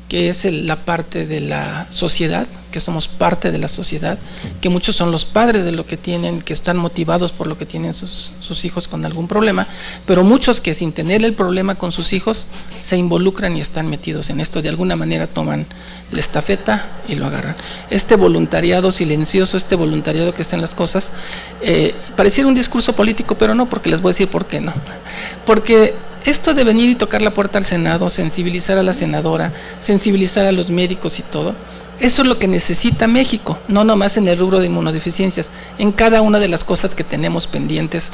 que es la parte de la sociedad, que somos parte de la sociedad, que muchos son los padres de lo que tienen, que están motivados por lo que tienen sus hijos con algún problema, pero muchos que sin tener el problema con sus hijos se involucran y están metidos en esto, de alguna manera toman la estafeta y lo agarran. Este voluntariado silencioso, este voluntariado que está en las cosas, pareciera un discurso político, pero no, porque les voy a decir por qué no. Porque esto de venir y tocar la puerta al Senado, sensibilizar a la senadora, sensibilizar a los médicos y todo, eso es lo que necesita México, no nomás en el rubro de inmunodeficiencias, en cada una de las cosas que tenemos pendientes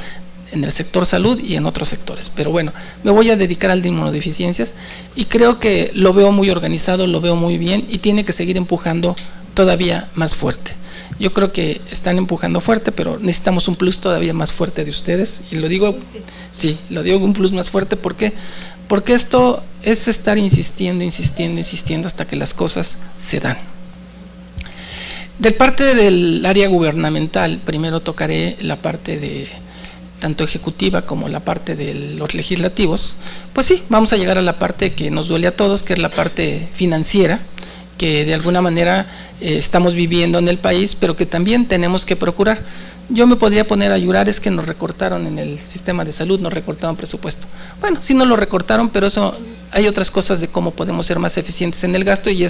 en el sector salud y en otros sectores. Pero bueno, me voy a dedicar al de inmunodeficiencias y creo que lo veo muy organizado, lo veo muy bien y tiene que seguir empujando todavía más fuerte. Yo creo que están empujando fuerte, pero necesitamos un plus todavía más fuerte de ustedes. Y lo digo, sí, lo digo un plus más fuerte porque esto es estar insistiendo hasta que las cosas se dan. De parte del área gubernamental, primero tocaré la parte de tanto ejecutiva como la parte de los legislativos. Pues sí, vamos a llegar a la parte que nos duele a todos, que es la parte financiera, que de alguna manera estamos viviendo en el país, pero que también tenemos que procurar. Yo me podría poner a llorar, es que nos recortaron en el sistema de salud, nos recortaron presupuesto. Bueno, sí nos lo recortaron, pero eso hay otras cosas de cómo podemos ser más eficientes en el gasto y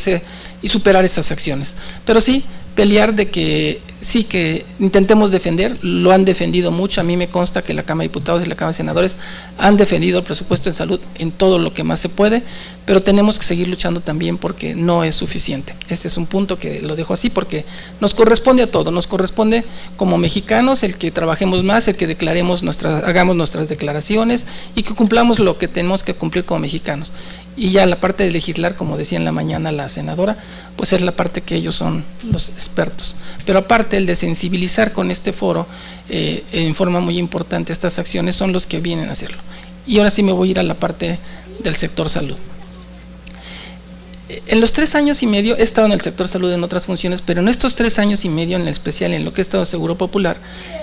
superar esas acciones. Pero sí, pelear de que sí, que intentemos defender, lo han defendido mucho. A mí me consta que la Cámara de Diputados y la Cámara de Senadores han defendido el presupuesto en salud en todo lo que más se puede, pero tenemos que seguir luchando también porque no es suficiente. Este es un punto que lo dejo así porque nos corresponde a todos, nos corresponde como mexicanos el que trabajemos más, el que hagamos nuestras declaraciones y que cumplamos lo que tenemos que cumplir como mexicanos. Y ya la parte de legislar, como decía en la mañana la senadora, pues es la parte que ellos son los expertos. Pero aparte el de sensibilizar con este foro en forma muy importante estas acciones son los que vienen a hacerlo. Y ahora sí me voy a ir a la parte del sector salud. En los 3 años y medio he estado en el sector salud en otras funciones, pero en estos 3 años y medio, en especial en lo que he estado en Seguro Popular,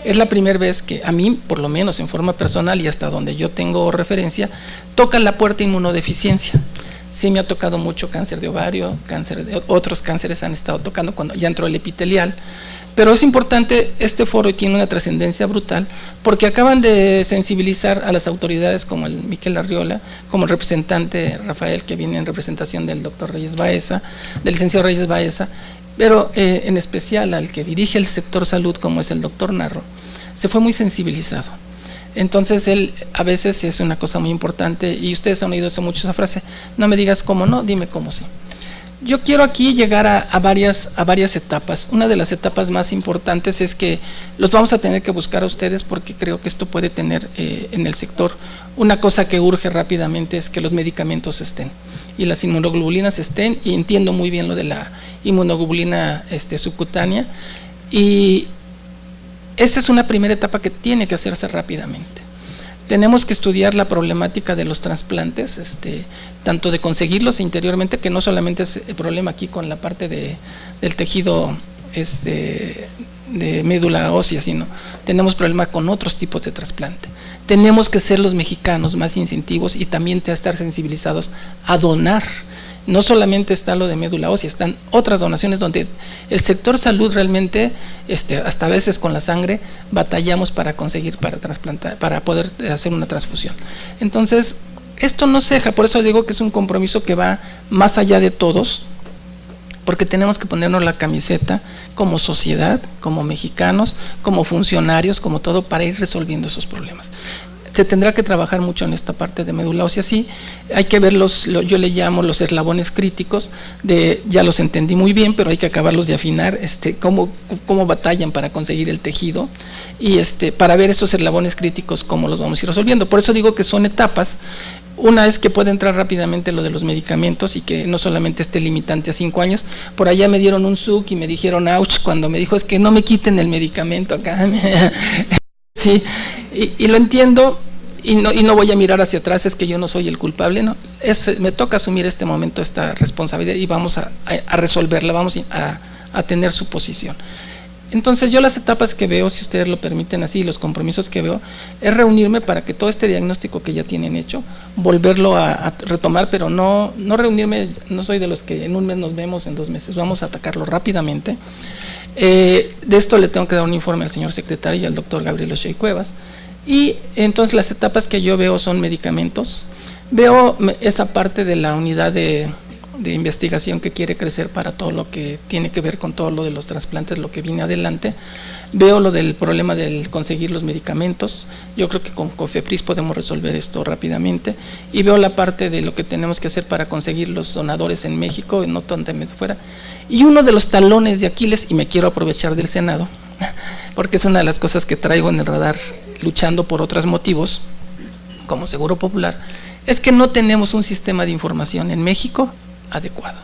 es la primera vez que a mí, por lo menos en forma personal y hasta donde yo tengo referencia, toca la puerta inmunodeficiencia. Sí me ha tocado mucho cáncer de ovario, otros cánceres han estado tocando cuando ya entró el epitelial. Pero es importante este foro y tiene una trascendencia brutal porque acaban de sensibilizar a las autoridades como el Miquel Arriola, como el representante Rafael que viene en representación del doctor Reyes Baeza, del licenciado Reyes Baeza, pero en especial al que dirige el sector salud como es el doctor Narro, se fue muy sensibilizado. Entonces él a veces es una cosa muy importante y ustedes han oído mucho esa frase, no me digas cómo no, dime cómo sí. Yo quiero aquí llegar a varias etapas. Una de las etapas más importantes es que los vamos a tener que buscar a ustedes porque creo que esto puede tener en el sector una cosa que urge rápidamente es que los medicamentos estén y las inmunoglobulinas estén, y entiendo muy bien lo de la inmunoglobulina subcutánea, y esa es una primera etapa que tiene que hacerse rápidamente. Tenemos que estudiar la problemática de los trasplantes, tanto de conseguirlos interiormente, que no solamente es el problema aquí con la parte del tejido de médula ósea, sino tenemos problema con otros tipos de trasplante. Tenemos que ser los mexicanos más incentivos y también estar sensibilizados a donar. No solamente está lo de médula ósea, están otras donaciones donde el sector salud realmente, hasta a veces con la sangre, batallamos para conseguir, para trasplantar, para poder hacer una transfusión. Entonces, esto no se deja, por eso digo que es un compromiso que va más allá de todos, porque tenemos que ponernos la camiseta como sociedad, como mexicanos, como funcionarios, como todo, para ir resolviendo esos problemas. Se tendrá que trabajar mucho en esta parte de médula ósea, sí, hay que ver yo le llamo los eslabones críticos, ya los entendí muy bien, pero hay que acabarlos de afinar, cómo batallan para conseguir el tejido, y para ver esos eslabones críticos, cómo los vamos a ir resolviendo. Por eso digo que son etapas. Una es que puede entrar rápidamente lo de los medicamentos y que no solamente esté limitante a 5 años. Por allá me dieron un SUC y me dijeron ouch cuando me dijo es que no me quiten el medicamento acá. Sí, y lo entiendo y no voy a mirar hacia atrás, es que yo no soy el culpable, no, me toca asumir este momento, esta responsabilidad y vamos a resolverla, vamos a tener su posición. Entonces yo las etapas que veo, si ustedes lo permiten así, los compromisos que veo, es reunirme para que todo este diagnóstico que ya tienen hecho, volverlo a retomar, pero no reunirme, no soy de los que en un mes nos vemos, en 2 meses, vamos a atacarlo rápidamente. De esto le tengo que dar un informe al señor secretario y al doctor Gabriel O'Shea Cuevas, y entonces las etapas que yo veo son medicamentos, veo esa parte de la unidad de investigación que quiere crecer para todo lo que tiene que ver con todo lo de los trasplantes, lo que viene adelante. Veo lo del problema del conseguir los medicamentos, yo creo que con COFEPRIS podemos resolver esto rápidamente, y veo la parte de lo que tenemos que hacer para conseguir los donadores en México, no donde fuera. Y uno de los talones de Aquiles, y me quiero aprovechar del Senado, porque es una de las cosas que traigo en el radar, luchando por otros motivos, como Seguro Popular, es que no tenemos un sistema de información en México adecuado,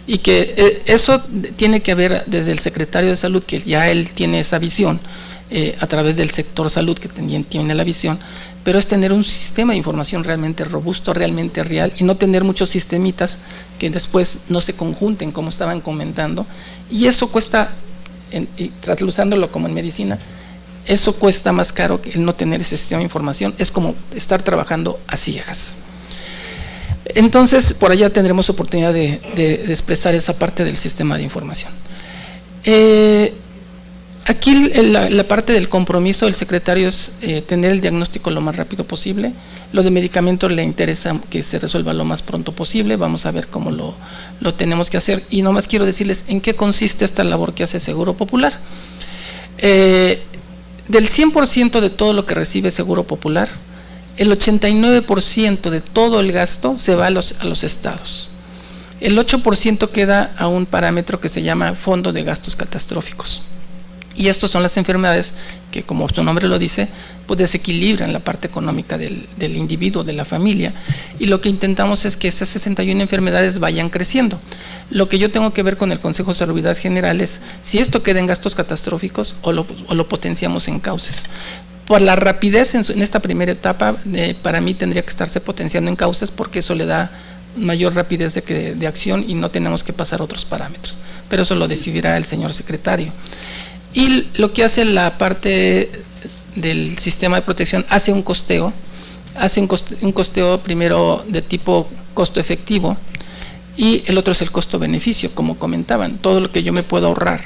y que eso tiene que haber desde el secretario de Salud, que ya él tiene esa visión, a través del sector salud, que también tiene la visión, pero es tener un sistema de información realmente robusto, realmente real, y no tener muchos sistemitas que después no se conjunten, como estaban comentando, y eso cuesta, y trasladándolo como en medicina, eso cuesta más caro que el no tener ese sistema de información, es como estar trabajando a ciegas. Entonces, por allá tendremos oportunidad de expresar esa parte del sistema de información. Aquí la parte del compromiso del secretario es tener el diagnóstico lo más rápido posible. Lo de medicamentos le interesa que se resuelva lo más pronto posible. Vamos a ver cómo lo tenemos que hacer. Y nomás quiero decirles en qué consiste esta labor que hace Seguro Popular. Del 100% de todo lo que recibe Seguro Popular, el 89% de todo el gasto se va a los estados. El 8% queda a un parámetro que se llama Fondo de Gastos Catastróficos. Y estas son las enfermedades que, como su nombre lo dice, pues desequilibran la parte económica del individuo, de la familia. Y lo que intentamos es que esas 61 enfermedades vayan creciendo. Lo que yo tengo que ver con el Consejo de Salubridad General es si esto queda en gastos catastróficos o lo potenciamos en cauces. Por la rapidez en esta primera etapa, para mí tendría que estarse potenciando en cauces porque eso le da mayor rapidez de acción y no tenemos que pasar otros parámetros. Pero eso lo decidirá el señor secretario. Y lo que hace la parte del sistema de protección, hace un costeo primero de tipo costo efectivo y el otro es el costo-beneficio, como comentaban, todo lo que yo me puedo ahorrar,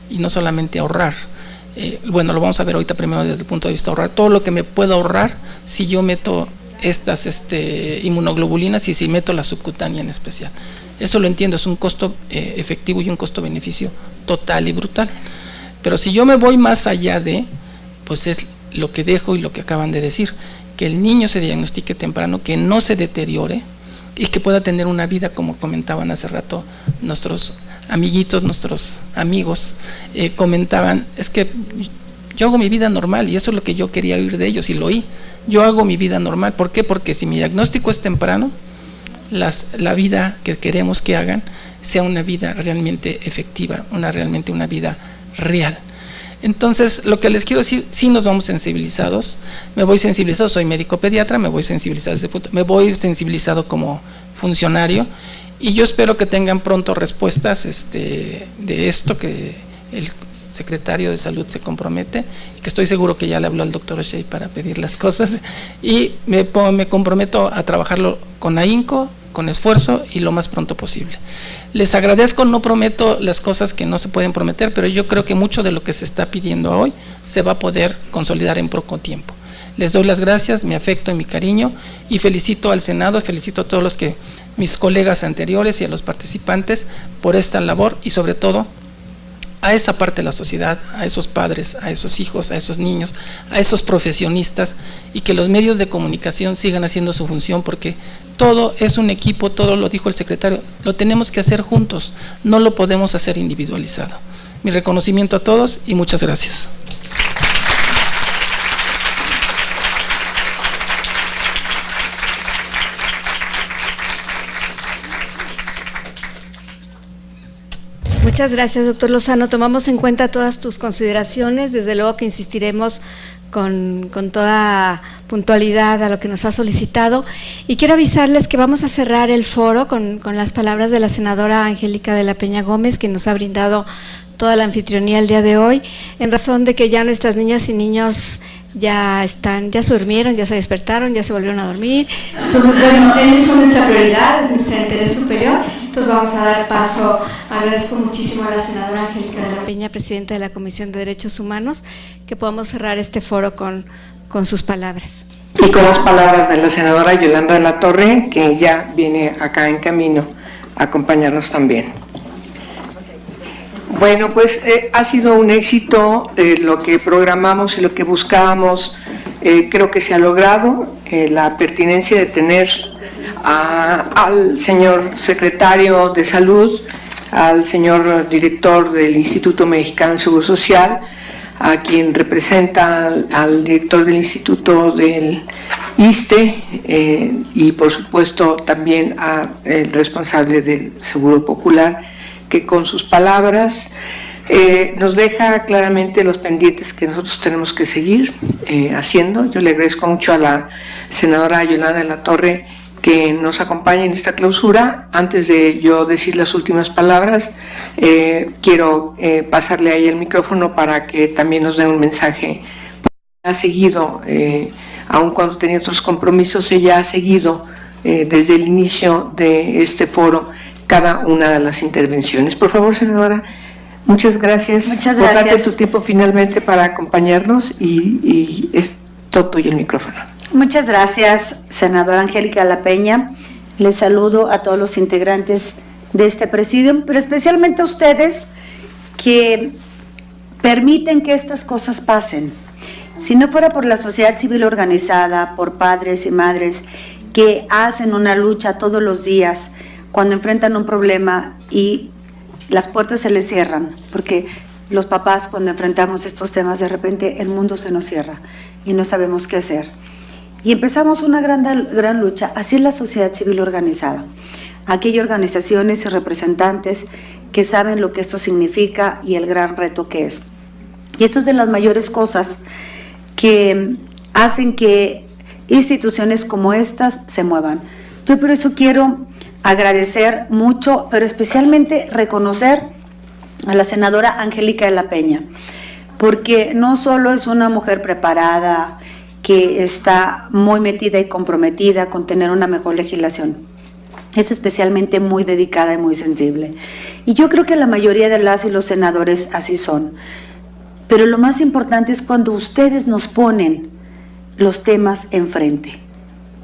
y no solamente ahorrar, bueno, lo vamos a ver ahorita primero desde el punto de vista de ahorrar, todo lo que me puedo ahorrar si yo meto estas inmunoglobulinas y si meto la subcutánea en especial. Eso lo entiendo, es un costo efectivo y un costo-beneficio total y brutal. Pero si yo me voy más allá pues es lo que dejo y lo que acaban de decir, que el niño se diagnostique temprano, que no se deteriore y que pueda tener una vida, como comentaban hace rato nuestros amiguitos, nuestros amigos, comentaban, es que yo hago mi vida normal y eso es lo que yo quería oír de ellos y lo oí, yo hago mi vida normal. ¿Por qué? Porque si mi diagnóstico es temprano, la vida que queremos que hagan sea una vida realmente efectiva, realmente una vida real. Entonces, lo que les quiero decir, sí nos vamos sensibilizados, me voy sensibilizado, soy médico pediatra, me voy sensibilizado como funcionario y yo espero que tengan pronto respuestas de esto que el secretario de Salud se compromete, que estoy seguro que ya le habló al doctor O'Shea para pedir las cosas y me comprometo a trabajarlo con ahínco, con esfuerzo y lo más pronto posible. Les agradezco, no prometo las cosas que no se pueden prometer, pero yo creo que mucho de lo que se está pidiendo hoy se va a poder consolidar en poco tiempo. Les doy las gracias, mi afecto y mi cariño y felicito al Senado, felicito a todos mis colegas anteriores y a los participantes por esta labor y sobre todo a esa parte de la sociedad, a esos padres, a esos hijos, a esos niños, a esos profesionistas y que los medios de comunicación sigan haciendo su función porque todo es un equipo, todo lo dijo el secretario, lo tenemos que hacer juntos, no lo podemos hacer individualizado. Mi reconocimiento a todos y muchas gracias. Muchas gracias, doctor Lozano. Tomamos en cuenta todas tus consideraciones, desde luego que insistiremos con toda puntualidad a lo que nos ha solicitado. Y quiero avisarles que vamos a cerrar el foro con las palabras de la senadora Angélica de la Peña Gómez, que nos ha brindado toda la anfitrionía el día de hoy, en razón de que ya nuestras niñas y niños ya se durmieron, ya se despertaron, ya se volvieron a dormir. Entonces, bueno, ellos son nuestra prioridad, es nuestro interés superior. Entonces vamos a dar paso, agradezco muchísimo a la senadora Angélica de la Peña, presidenta de la Comisión de Derechos Humanos, que podamos cerrar este foro con sus palabras. Y con las palabras de la senadora Yolanda de la Torre, que ya viene acá en camino a acompañarnos también. Bueno, pues ha sido un éxito lo que programamos y lo que buscábamos, creo que se ha logrado, la pertinencia de tener al señor secretario de Salud, al señor director del Instituto Mexicano del Seguro Social, a quien representa al director del Instituto del ISSSTE y por supuesto también al responsable del Seguro Popular, que con sus palabras nos deja claramente los pendientes que nosotros tenemos que seguir haciendo. Yo le agradezco mucho a la senadora Yolanda de la Torre que nos acompañe en esta clausura. Antes de yo decir las últimas palabras, quiero pasarle a ella el micrófono para que también nos dé un mensaje. Ha seguido, aun cuando tenía otros compromisos, ella ha seguido desde el inicio de este foro cada una de las intervenciones. Por favor, senadora, Muchas gracias. Muchas por gracias darte tu tiempo finalmente para acompañarnos y es todo tuyo el micrófono. Muchas gracias, senadora Angélica La Peña. Les saludo a todos los integrantes de este presidium, pero especialmente a ustedes que permiten que estas cosas pasen. Si no fuera por la sociedad civil organizada, por padres y madres que hacen una lucha todos los días cuando enfrentan un problema y las puertas se les cierran, porque los papás cuando enfrentamos estos temas de repente el mundo se nos cierra y no sabemos qué hacer. Y empezamos una gran lucha. Así es la sociedad civil organizada. Aquí hay organizaciones y representantes que saben lo que esto significa y el gran reto que es. Y esto es de las mayores cosas que hacen que instituciones como estas se muevan. Yo por eso quiero agradecer mucho, pero especialmente reconocer a la senadora Angélica de la Peña, porque no solo es una mujer preparada, que está muy metida y comprometida con tener una mejor legislación, es especialmente muy dedicada y muy sensible. Y yo creo que la mayoría de las y los senadores así son. Pero lo más importante es cuando ustedes nos ponen los temas enfrente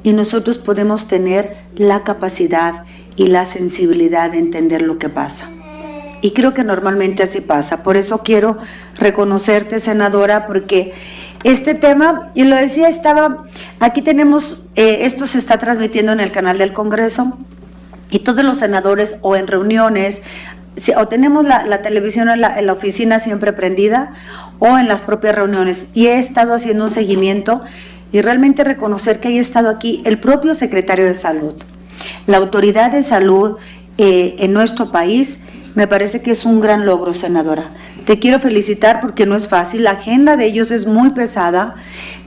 y nosotros podemos tener la capacidad y la sensibilidad de entender lo que pasa. Y creo que normalmente así pasa. Por eso quiero reconocerte, senadora, porque este tema, y lo decía, aquí tenemos, esto se está transmitiendo en el canal del Congreso, y todos los senadores o en reuniones, o tenemos la televisión en la oficina siempre prendida, o en las propias reuniones, y he estado haciendo un seguimiento, y realmente reconocer que haya estado aquí el propio secretario de Salud, la autoridad de salud en nuestro país. Me parece que es un gran logro, senadora. Te quiero felicitar porque no es fácil, la agenda de ellos es muy pesada,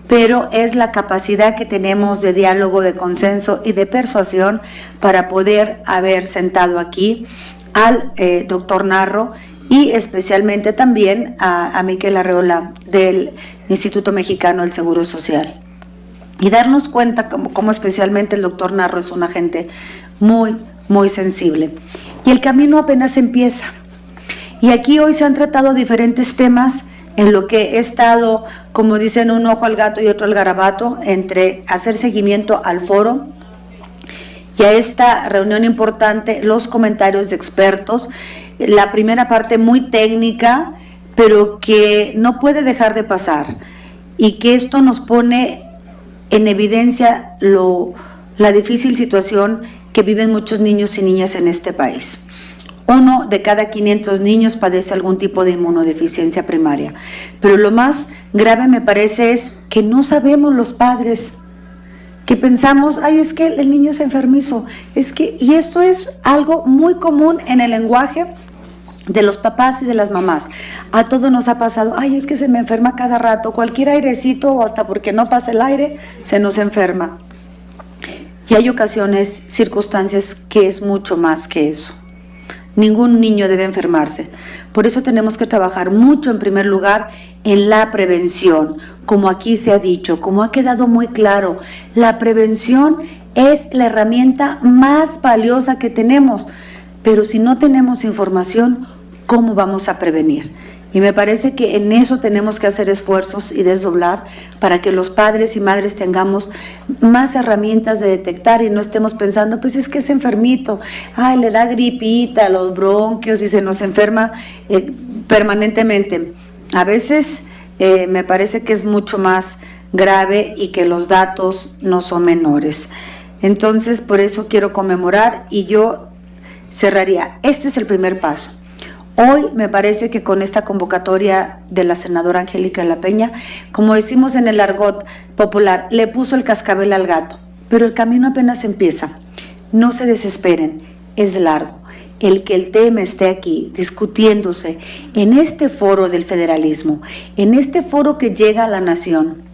pero es la capacidad que tenemos de diálogo, de consenso y de persuasión para poder haber sentado aquí al doctor Narro y especialmente también a Miquel Arreola del Instituto Mexicano del Seguro Social. Y darnos cuenta como especialmente el doctor Narro es una gente muy, muy sensible. Y el camino apenas empieza. Y aquí hoy se han tratado diferentes temas en lo que he estado, como dicen, un ojo al gato y otro al garabato, entre hacer seguimiento al foro y a esta reunión importante, los comentarios de expertos, la primera parte muy técnica, pero que no puede dejar de pasar, y que esto nos pone en evidencia la difícil situación que viven muchos niños y niñas en este país. 1 de cada 500 niños padece algún tipo de inmunodeficiencia primaria, pero lo más grave me parece es que no sabemos los padres, que pensamos, ay, es que el niño es enfermizo, y esto es algo muy común en el lenguaje de los papás y de las mamás. A todos nos ha pasado, ay, es que se me enferma cada rato, cualquier airecito o hasta porque no pasa el aire, se nos enferma. Y hay ocasiones, circunstancias que es mucho más que eso. Ningún niño debe enfermarse. Por eso tenemos que trabajar mucho, en primer lugar, en la prevención. Como aquí se ha dicho, como ha quedado muy claro, la prevención es la herramienta más valiosa que tenemos. Pero si no tenemos información, ¿cómo vamos a prevenir? Y me parece que en eso tenemos que hacer esfuerzos y desdoblar para que los padres y madres tengamos más herramientas de detectar y no estemos pensando, pues es que es enfermito, ay, le da gripita, los bronquios y se nos enferma permanentemente. A veces me parece que es mucho más grave y que los datos no son menores. Entonces, por eso quiero conmemorar y yo cerraría. Este es el primer paso. Hoy me parece que con esta convocatoria de la senadora Angélica de la Peña, como decimos en el argot popular, le puso el cascabel al gato, pero el camino apenas empieza. No se desesperen, es largo. El que el tema esté aquí discutiéndose en este foro del federalismo, en este foro que llega a la nación,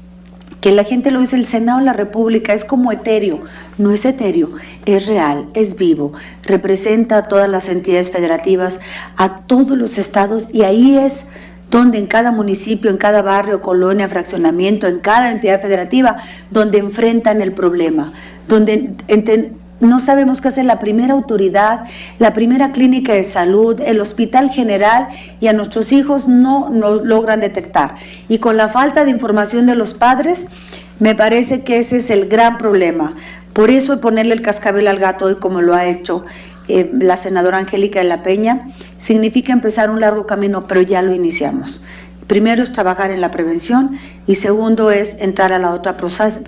que la gente lo dice, el Senado de la República es como etéreo, no es etéreo, es real, es vivo, representa a todas las entidades federativas, a todos los estados, y ahí es donde en cada municipio, en cada barrio, colonia, fraccionamiento, en cada entidad federativa, donde enfrentan el problema, donde no sabemos qué hacer la primera autoridad, la primera clínica de salud, el hospital general, y a nuestros hijos no logran detectar. Y con la falta de información de los padres, me parece que ese es el gran problema. Por eso ponerle el cascabel al gato hoy, como lo ha hecho la senadora Angélica de la Peña, significa empezar un largo camino, pero ya lo iniciamos. Primero es trabajar en la prevención y segundo es entrar a la otra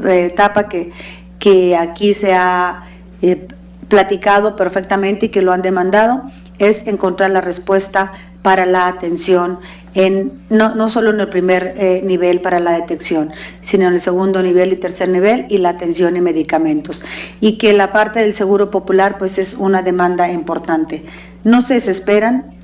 etapa que aquí se ha platicado perfectamente y que lo han demandado, es encontrar la respuesta para la atención, no solo en el primer nivel para la detección, sino en el segundo nivel y tercer nivel, y la atención y medicamentos. Y que la parte del Seguro Popular pues es una demanda importante. No se desesperan,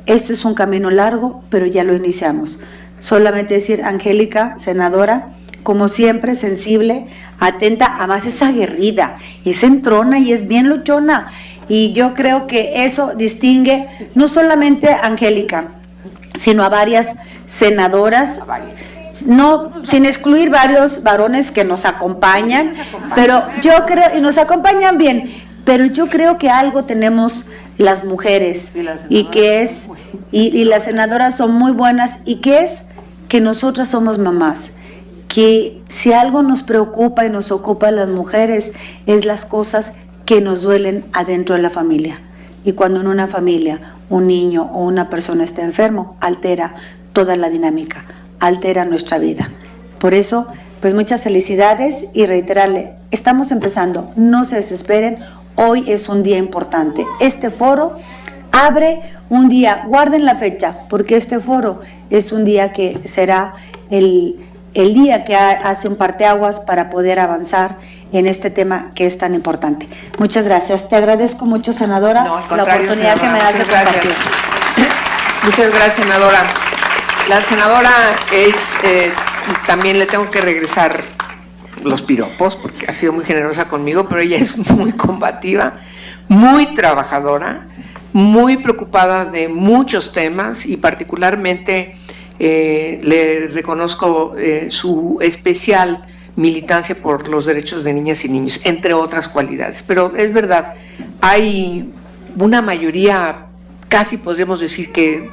esto es un camino largo, pero ya lo iniciamos. Solamente decir, Angélica, senadora, como siempre, sensible, atenta, además es aguerrida, es entrona y es bien luchona. Y yo creo que eso distingue no solamente a Angélica, sino a varias senadoras, no, sin excluir varios varones que nos acompañan, pero yo creo, y nos acompañan bien, pero yo creo que algo tenemos las mujeres, y que es, y las senadoras son muy buenas, y que es que nosotras somos mamás, que si algo nos preocupa y nos ocupa a las mujeres, es las cosas que nos duelen adentro de la familia. Y cuando en una familia un niño o una persona está enfermo, altera toda la dinámica, altera nuestra vida. Por eso, pues muchas felicidades y reiterarle, estamos empezando, no se desesperen, hoy es un día importante. Este foro abre un día, guarden la fecha, porque este foro es un día que será el día que hace un parteaguas para poder avanzar en este tema que es tan importante. Muchas gracias. Te agradezco mucho, senadora, la oportunidad senadora, que me das de compartir. Muchas gracias, senadora. La senadora es, también le tengo que regresar los piropos, porque ha sido muy generosa conmigo, pero ella es muy combativa, muy trabajadora, muy preocupada de muchos temas y particularmente le reconozco su especial militancia por los derechos de niñas y niños, entre otras cualidades. Pero es verdad, hay una mayoría, casi podríamos decir que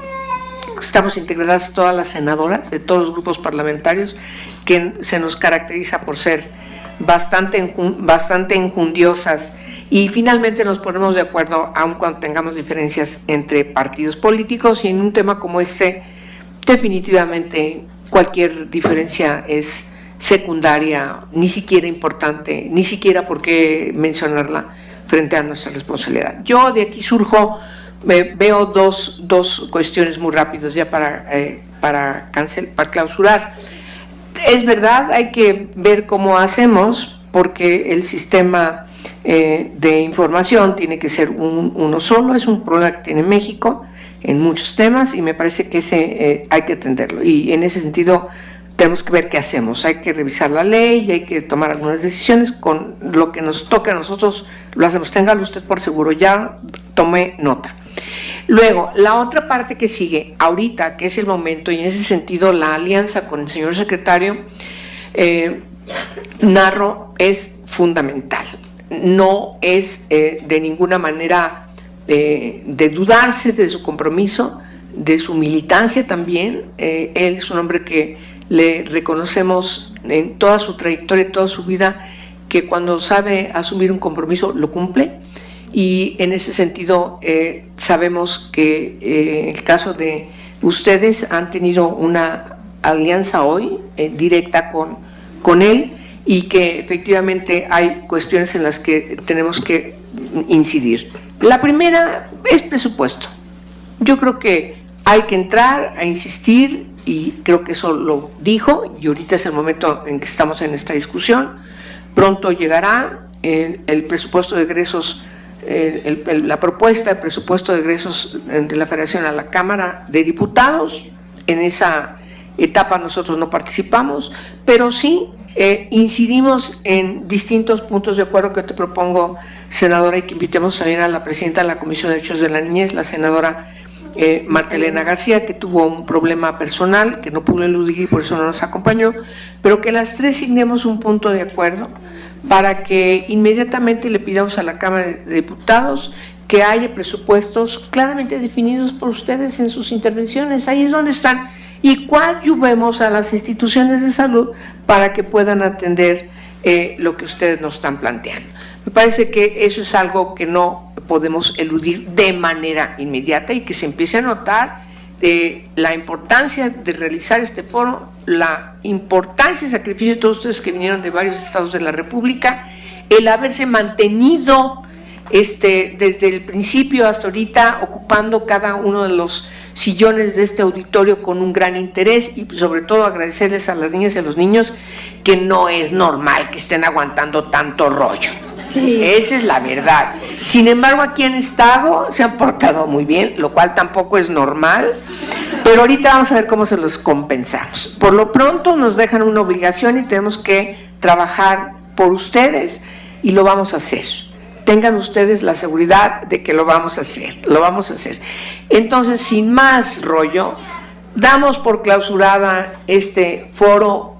estamos integradas todas las senadoras de todos los grupos parlamentarios, que se nos caracteriza por ser bastante enjundiosas, y finalmente nos ponemos de acuerdo aun cuando tengamos diferencias entre partidos políticos, y en un tema como este definitivamente cualquier diferencia es secundaria, ni siquiera importante, ni siquiera por qué mencionarla frente a nuestra responsabilidad. Yo de aquí surjo, veo dos cuestiones muy rápidas ya para clausurar. Es verdad, hay que ver cómo hacemos, porque el sistema de información tiene que ser uno solo, es un problema que tiene México en muchos temas, y me parece que ese hay que atenderlo, y en ese sentido tenemos que ver qué hacemos. Hay que revisar la ley y hay que tomar algunas decisiones. Con lo que nos toque a nosotros lo hacemos. Téngalo usted por seguro, ya tomé nota. Luego, la otra parte que sigue ahorita, que es el momento, y en ese sentido la alianza con el señor secretario Narro es fundamental. No es de ninguna manera de dudarse de su compromiso, de su militancia también. Él es un hombre que le reconocemos en toda su trayectoria, toda su vida, que cuando sabe asumir un compromiso lo cumple, y en ese sentido sabemos que en el caso de ustedes han tenido una alianza hoy directa con él, y que efectivamente hay cuestiones en las que tenemos que incidir. La primera es presupuesto. Yo creo que hay que entrar a insistir, y creo que eso lo dijo, y ahorita es el momento en que estamos en esta discusión. Pronto llegará el presupuesto de egresos, la propuesta de presupuesto de egresos de la Federación a la Cámara de Diputados. En esa etapa nosotros no participamos, pero sí incidimos en distintos puntos de acuerdo que te propongo, senadora, y que invitemos también a la presidenta de la Comisión de Derechos de la Niñez, la senadora Marta Elena García, que tuvo un problema personal que no pudo eludir y por eso no nos acompañó, pero que las tres signemos un punto de acuerdo para que inmediatamente le pidamos a la Cámara de Diputados que haya presupuestos claramente definidos por ustedes en sus intervenciones. Ahí es donde están, y coadyuvemos a las instituciones de salud para que puedan atender lo que ustedes nos están planteando. Me parece que eso es algo que no podemos eludir de manera inmediata y que se empiece a notar la importancia de realizar este foro, la importancia y sacrificio de todos ustedes que vinieron de varios estados de la República, el haberse mantenido desde el principio hasta ahorita ocupando cada uno de los sillones de este auditorio con un gran interés, y sobre todo agradecerles a las niñas y a los niños que no es normal que estén aguantando tanto rollo. Sí. Esa es la verdad. Sin embargo, aquí han estado, se han portado muy bien, lo cual tampoco es normal, pero ahorita vamos a ver cómo se los compensamos. Por lo pronto nos dejan una obligación y tenemos que trabajar por ustedes, y lo vamos a hacer. Tengan ustedes la seguridad de que lo vamos a hacer, Entonces, sin más rollo, damos por clausurada este foro,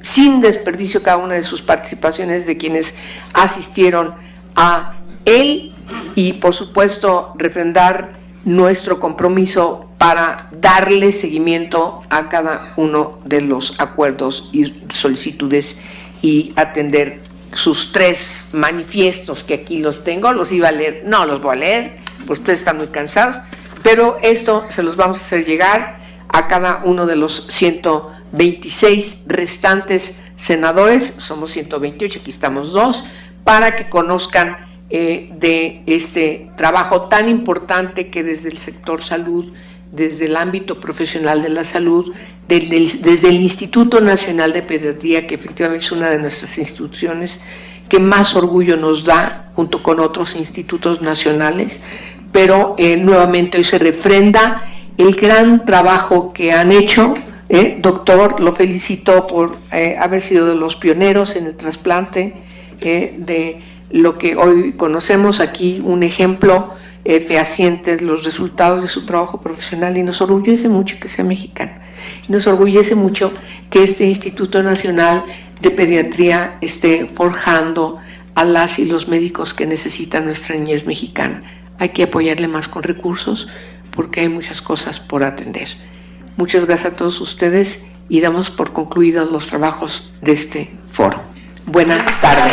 sin desperdicio cada una de sus participaciones de quienes asistieron a él, y por supuesto refrendar nuestro compromiso para darle seguimiento a cada uno de los acuerdos y solicitudes y atender sus 3 manifiestos, que aquí los tengo, los iba a leer, no los voy a leer, pues ustedes están muy cansados, pero esto se los vamos a hacer llegar a cada uno de los 126 restantes senadores, somos 128, aquí estamos 2, para que conozcan de este trabajo tan importante que desde el sector salud, desde el ámbito profesional de la salud, desde el Instituto Nacional de Pediatría, que efectivamente es una de nuestras instituciones que más orgullo nos da, junto con otros institutos nacionales, pero nuevamente hoy se refrenda el gran trabajo que han hecho. Doctor, lo felicito por haber sido de los pioneros en el trasplante de lo que hoy conocemos aquí, un ejemplo fehaciente de los resultados de su trabajo profesional, y nos orgullece mucho que sea mexicano, y nos orgullece mucho que este Instituto Nacional de Pediatría esté forjando a las y los médicos que necesita nuestra niñez mexicana. Hay que apoyarle más con recursos porque hay muchas cosas por atender. Muchas gracias a todos ustedes y damos por concluidos los trabajos de este foro. Buena tarde.